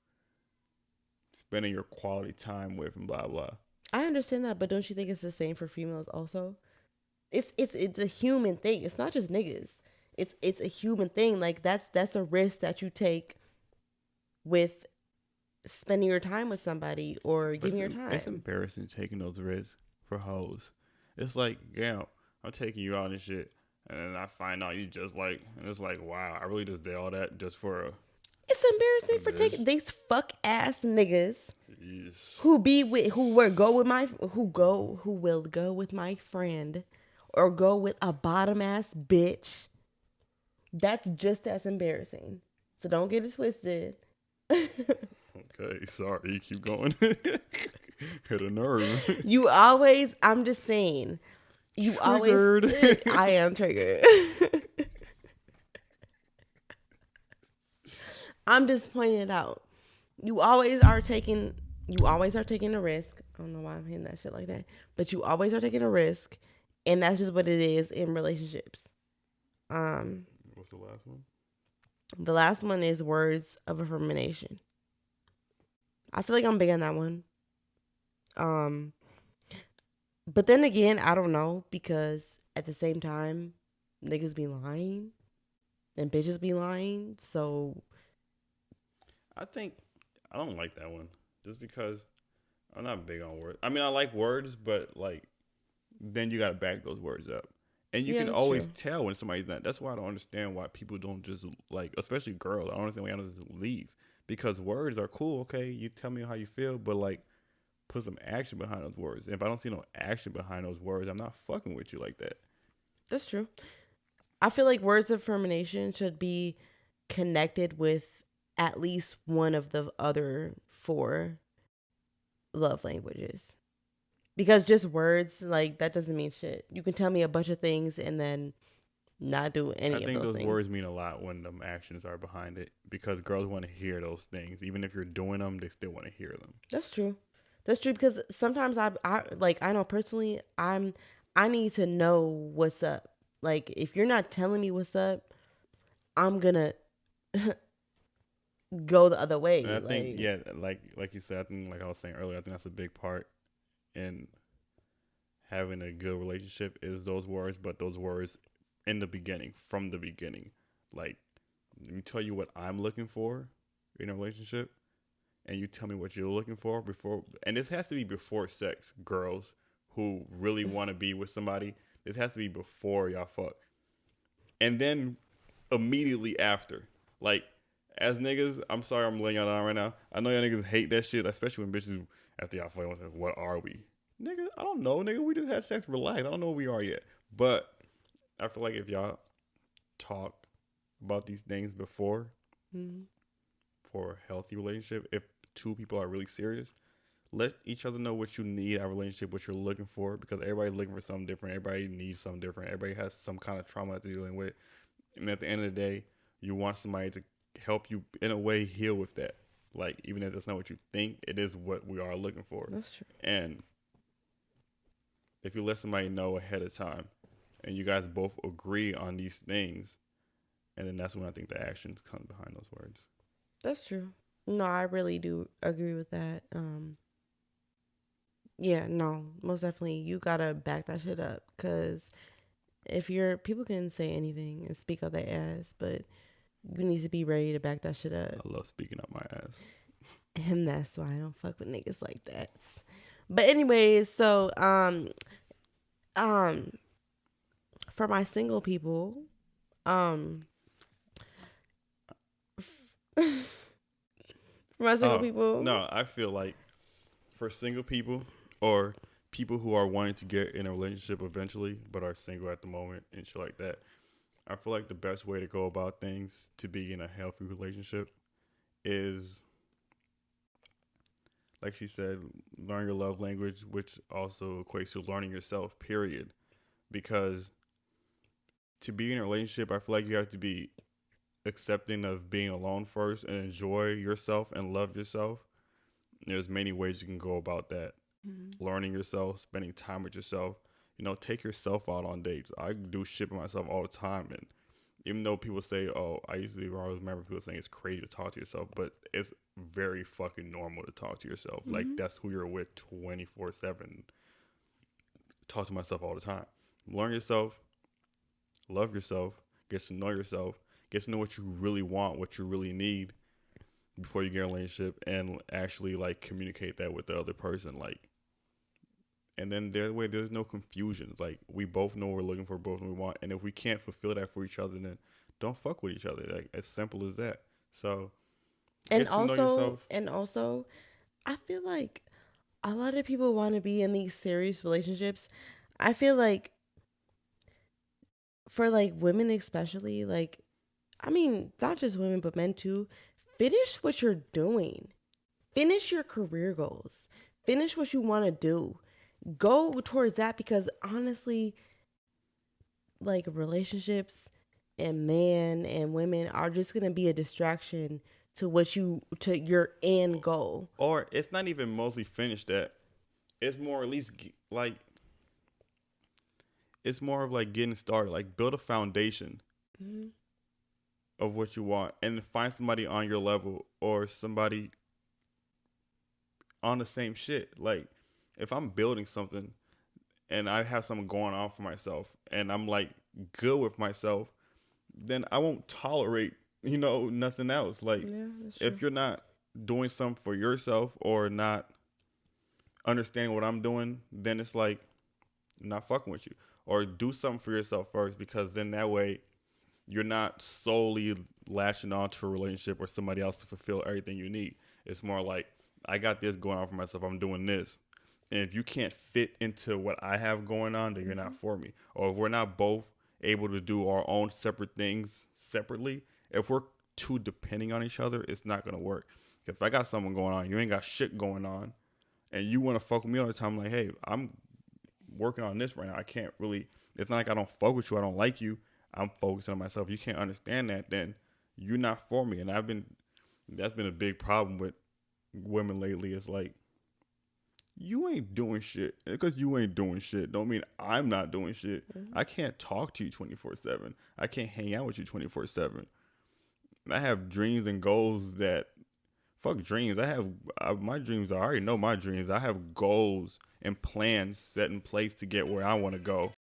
spending your quality time with and blah blah. I understand that, but don't you think it's the same for females also? It's a human thing. It's not just niggas. It's a human thing. Like that's a risk that you take with spending your time with somebody or But giving your it's time. embarrassing taking those risks for hoes. It's like, yeah, I'm taking you out and shit, and then I find out you just like, and it's like, wow, I really just did all that just for a. It's embarrassing for Bitch. taking these fuck ass niggas Yes. who will go with my friend or go with a bottom ass bitch. That's just as embarrassing. So don't get it twisted. Okay, sorry, keep going. Hit a nerve. I'm just saying, Triggered. I am triggered. I'm just pointing it out. You always are taking a risk. I don't know why I'm hitting that shit like that, but you always are taking a risk, and that's just what it is in relationships. What's the last one? The last one is words of affirmation. I feel like I'm big on that one. But then again, I don't know because at the same time, niggas be lying and bitches be lying. So I think I don't like that one just because I'm not big on words. I mean, I like words, but like then you gotta back those words up, and you can always tell when somebody's not. That's why I don't understand why people don't just like, especially girls. I don't understand why y'all don't just leave Because words are cool, okay? You tell me how you feel, but like put some action behind those words. If I don't see no action behind those words, I'm not fucking with you like that. That's true. I feel like words of affirmation should be connected with at least one of the other four love languages. Because just words, like, that doesn't mean shit. You can tell me a bunch of things and then not do I any of think those those things. words mean a lot when them actions are behind it because girls want to hear those things. Even if you're doing them, they still want to hear them. That's true. That's true because sometimes I like I know personally I need to know what's up. Like if you're not telling me what's up, I'm gonna go the other And way. I think, Like yeah, like you said, I think like I was saying earlier, I think that's a big part in having a good relationship is those words, but those words in the beginning, from the beginning. Like, let me tell you what I'm looking for in a relationship, and you tell me what you're looking for before. And this has to be before sex, girls who really want to be with somebody. This has to be before y'all fuck. And then immediately after. Like, as niggas, I'm sorry I'm laying y'all down right now. I know y'all niggas hate that shit, especially when bitches, after y'all fuck, what are we? Nigga, I don't know, nigga. We just had sex, relax. I don't know what we are yet. But I feel like if y'all talk about these things before mm-hmm. for a healthy relationship, if two people are really serious, let each other know what you need out of a relationship, what you're looking for, because everybody's looking for something different. Everybody needs something different. Everybody has some kind of trauma that they're dealing with. And at the end of the day, you want somebody to help you in a way heal with that. Like, even if that's not what you think, it is what we are looking for. That's true. And if you let somebody know ahead of time and you guys both agree on these things, and then that's when I think the actions come behind those words. That's true. No, I really do agree with that. Yeah, no, most definitely. You gotta back that shit up because if you're people can say anything and speak out their ass, but you need to be ready to back that shit up. I love speaking up my ass. And that's why I don't fuck with niggas like that. But anyways, so um for my single people, for my single people. No, I feel like for single people or people who are wanting to get in a relationship eventually but are single at the moment and shit like that, I feel like the best way to go about things to be in a healthy relationship is, like she said, learn your love language, which also equates to learning yourself, period. Because to be in a relationship, I feel like you have to be accepting of being alone first and enjoy yourself and love yourself. There's many ways you can go about that. Mm-hmm. Learning yourself, spending time with yourself. Take yourself out on dates. I do shit with myself all the time, and even though people say, "Oh," I always remember people saying it's crazy to talk to yourself, but it's very fucking normal to talk to yourself. Mm-hmm. Like that's who you're with 24/7. Talk to myself all the time. Learn yourself, love yourself, get to know yourself, get to know what you really want, what you really need before you get in a relationship, and actually like communicate that with the other person. Like, and then there's no confusion. Like we both know what we're looking for, both know what we want, and if we can't fulfill that for each other, then don't fuck with each other. Like as simple as that. So And get to know also, yourself. and also, I feel like a lot of people want to be in these serious relationships. I feel like for like women especially, like I mean, not just women but men too, finish what you're doing. Finish your career goals. Finish what you want to do. Go towards that because honestly, like relationships and men and women are just going to be a distraction to your end goal. Or it's not even mostly finished that. It's more at least like it's more of like getting started. Like build a foundation Mm-hmm. of what you want and find somebody on your level or somebody on the same shit. Like if I'm building something and I have something going on for myself and I'm like good with myself, then I won't tolerate, nothing else. Like Yeah, that's true. if you're not doing something for yourself or not understanding what I'm doing, then it's like I'm not fucking with you. Or do something for yourself first because then that way you're not solely latching onto a relationship or somebody else to fulfill everything you need. It's more like, I got this going on for myself. I'm doing this. And if you can't fit into what I have going on, then you're not for me. Or if we're not both able to do our own separate things separately, if we're too depending on each other, it's not going to work. If I got something going on, you ain't got shit going on, and you want to fuck with me all the time, like, hey, I'm working on this right now. I can't really, it's not like I don't fuck with you. I don't like you. I'm focusing on myself. You can't understand that, then you're not for me. And that's been a big problem with women lately. It's like, you ain't doing shit. Because you ain't doing shit don't mean I'm not doing shit. I can't talk to you 24/7. I can't hang out with you 24/7. I have dreams and goals that, fuck dreams. My dreams. I already know my dreams. I have goals and plans set in place to get where I want to go.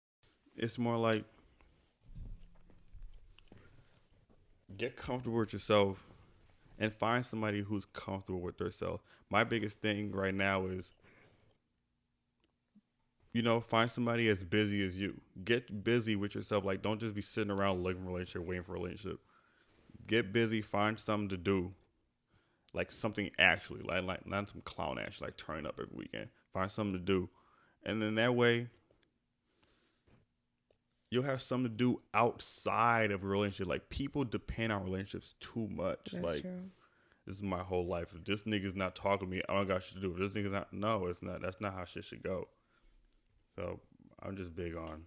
It's more like, get comfortable with yourself and find somebody who's comfortable with themselves. My biggest thing right now is, find somebody as busy as you. Get busy with yourself. Like, don't just be sitting around looking for a relationship, waiting for a relationship. Get busy, find something to do. Like something actually, like not some clown ass, like turning up every weekend. Find something to do. And then that way, you'll have something to do outside of a relationship. Like, people depend on relationships too much. That's like, true. this is my whole life. If this nigga's not talking to me, I don't got shit to do. If this nigga's not, no, it's not. That's not how shit should go. So I'm just big on,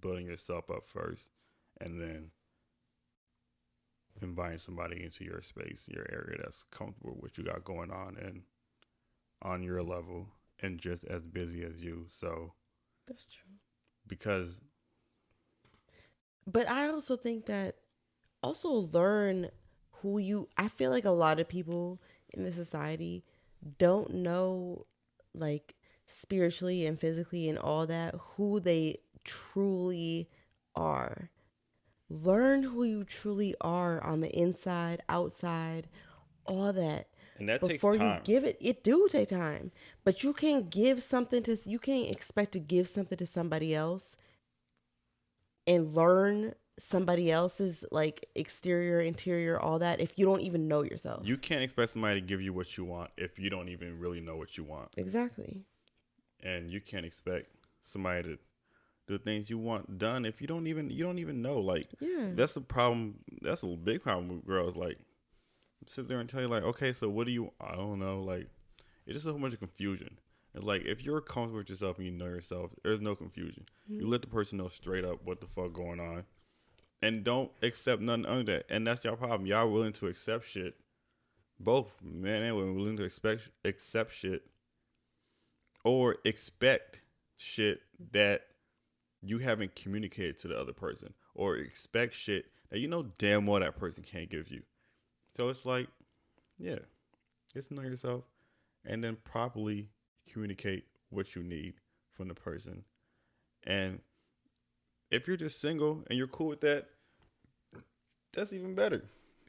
building yourself up first, and then inviting somebody into your space, your area that's comfortable with what you got going on and on your level and just as busy as you. So That's true. because But I also think that learn I feel like a lot of people in the society don't know, like, spiritually and physically and all that, who they truly are. Learn who you truly are on the inside, outside, all that. and that takes Before you time. give it, it do take time. But you can't you can't expect to give something to somebody else and learn somebody else's, like, exterior, interior, all that, if you don't even know yourself. You can't expect somebody to give you what you want if you don't even really know what you want. Exactly. And you can't expect somebody to do things you want done if you don't even know. Like, Yeah. that's the problem. That's a big problem with girls. Like, sit there and tell you, like, okay, so what do you, I don't know. Like, it's just a whole bunch of confusion. It's like, if you're comfortable with yourself and you know yourself, there's no confusion. You let the person know straight up what the fuck going on, and don't accept nothing under that. And that's your problem. Y'all willing to accept shit. Both men and women willing to accept shit, or expect shit that you haven't communicated to the other person, or expect shit that you know damn well that person can't give you. So it's like, yeah, get to know yourself and then properly communicate what you need from the person. And if you're just single and you're cool with that, that's even better.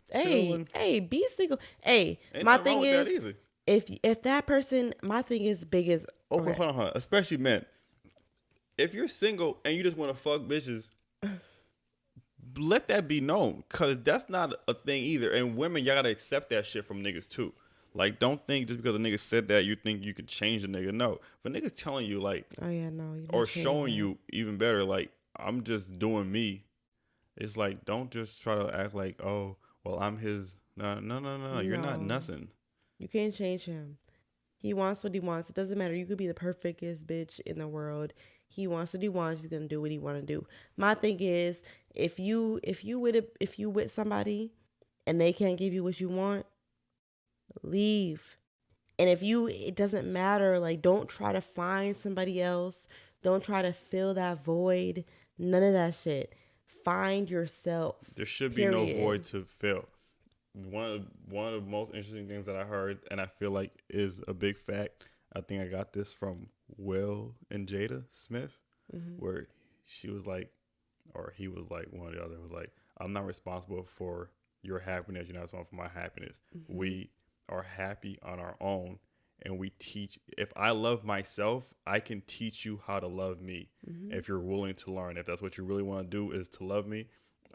Hey, be single. Hey, Ain't my nothing wrong thing with is, that either. if that person, my thing is big as, Oh, okay, hold on. Especially men. If you're single and you just want to fuck bitches, let that be known, because that's not a thing either. And women, y'all gotta accept that shit from niggas too. Like, don't think just because a nigga said that you think you could change a nigga. No, if a nigga's telling you, like, oh yeah, no, you or showing you even better, like, I'm just doing me. It's like, don't just try to act like, oh, well, I'm his. No. You're not No. nothing. You can't change him. He wants what he wants. It doesn't matter. You could be the perfectest bitch in the world. He wants what he wants. He's gonna do what he want to do. My thing is, if you with somebody and they can't give you what you want, leave. And it doesn't matter. Like, don't try to find somebody else. Don't try to fill that void. None of that shit. Find yourself. There should be no Period. void to fill. One of the most interesting things that I heard, and I feel like is a big fact. I think I got this from Will and Jada Smith, where she was like, or he was like, one or the other was like, I'm not responsible for your happiness. You're not responsible for my happiness. We are happy on our own, and we teach. If I love myself, I can teach you how to love me. If you're willing to learn, if that's what you really want to do is to love me,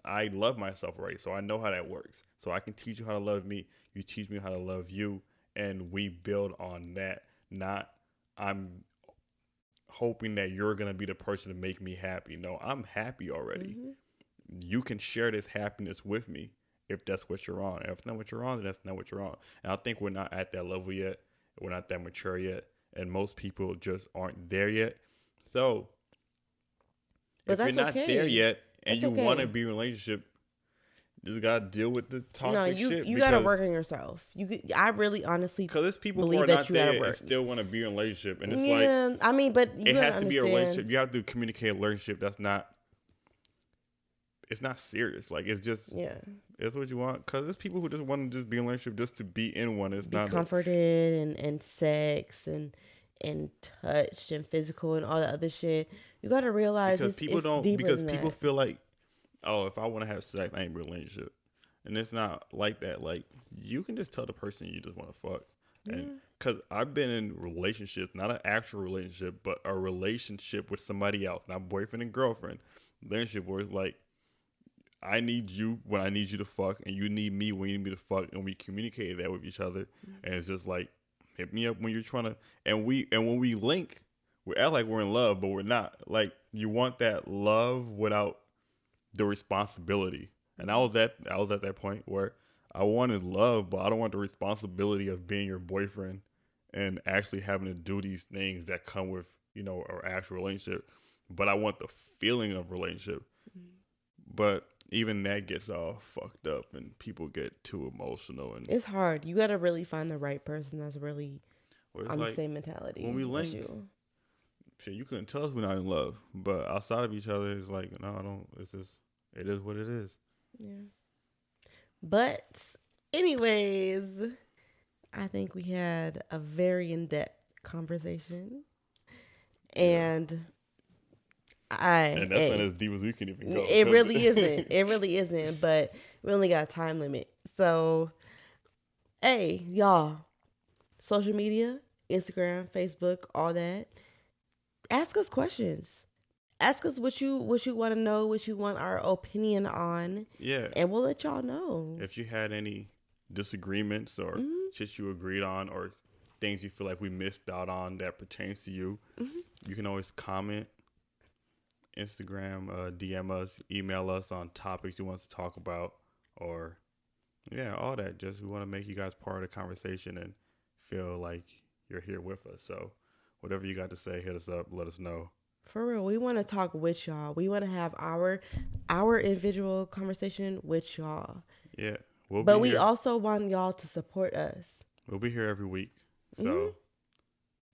I love myself already, so I know how that works. So I can teach you how to love me. You teach me how to love you, and we build on that. Not I'm hoping that you're gonna be the person to make me happy. No, I'm happy already. Mm-hmm. You can share this happiness with me if that's what you're on. If not what you're on, then that's not what you're on. And I think we're not at that level yet. We're not that mature yet, and most people just aren't there yet. So But if you're that's not okay. there yet and That's you okay. want to be in a relationship, you just gotta deal with the toxic shit. You gotta work on yourself. I really honestly because there's people who believe are that not you gotta there and work. still want to be in a relationship, and it's Yeah, like I mean, but you it has to understand. be a relationship. You have to communicate a relationship that's not. It's not serious. Like it's just it's what you want. Because there's people who just want to just be in a relationship just to be in one. It's be not comforted and sex and touched and physical and all that other shit. You gotta realize because it's deeper because than people that. feel like, oh, if I want to have sex, I ain't in a relationship, and it's not like that. Like you can just tell the person you just want to fuck, and because I've been in relationships, not an actual relationship, but a relationship with somebody else, not boyfriend and girlfriend. Relationship where it's like, I need you when I need you to fuck, and you need me when you need me to fuck, and we communicated that with each other, and it's just like, hit me up when you're trying to, and when we link, we act like we're in love, but we're not. Like you want that love without the responsibility, and I was at that point where I wanted love, but I don't want the responsibility of being your boyfriend and actually having to do these things that come with our actual relationship. But I want the feeling of relationship, but even that gets all fucked up and people get too emotional, and it's hard. You gotta really find the right person that's really on like, the same mentality. when we link, you. shit, you couldn't tell us we're not in love, but outside of each other, it's like, no, I don't. It's just, it is what it is. Yeah. But anyways, I think we had a very in-depth conversation, and and that's not as deep as we can even go. It really isn't. It really isn't. But we only got a time limit. So, hey, y'all, social media, Instagram, Facebook, all that. Ask us questions. Ask us what you want to know, what you want our opinion on. Yeah. And we'll let y'all know. If you had any disagreements or shit you agreed on or things you feel like we missed out on that pertains to you, you can always comment. Instagram, DM us, email us on topics you want us to talk about, or all that. Just we want to make you guys part of the conversation and feel like you're here with us. So whatever you got to say, hit us up, let us know. For real, we want to talk with y'all. We want to have our individual conversation with y'all. Yeah, but we also want y'all to support us. We'll be here every week, so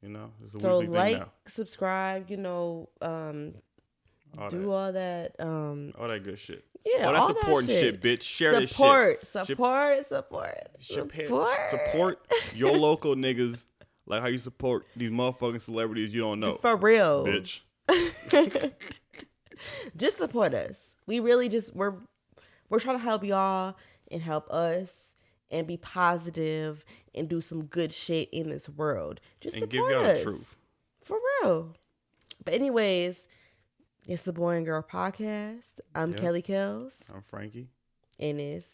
it's a so weekly thing now. Subscribe, do all that all that good shit. Yeah, all that supporting shit, bitch. Share this shit. Support your local niggas like how you support these motherfucking celebrities you don't know. For real, bitch. Just support us. We really we're trying to help y'all and help us and be positive and do some good shit in this world. Just support give y'all us. The truth. For real. But anyways, it's the Boy and Girl Podcast. I'm KellyKellz. I'm Frankie. And it's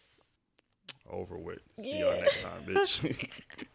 over with. See y'all next time, bitch.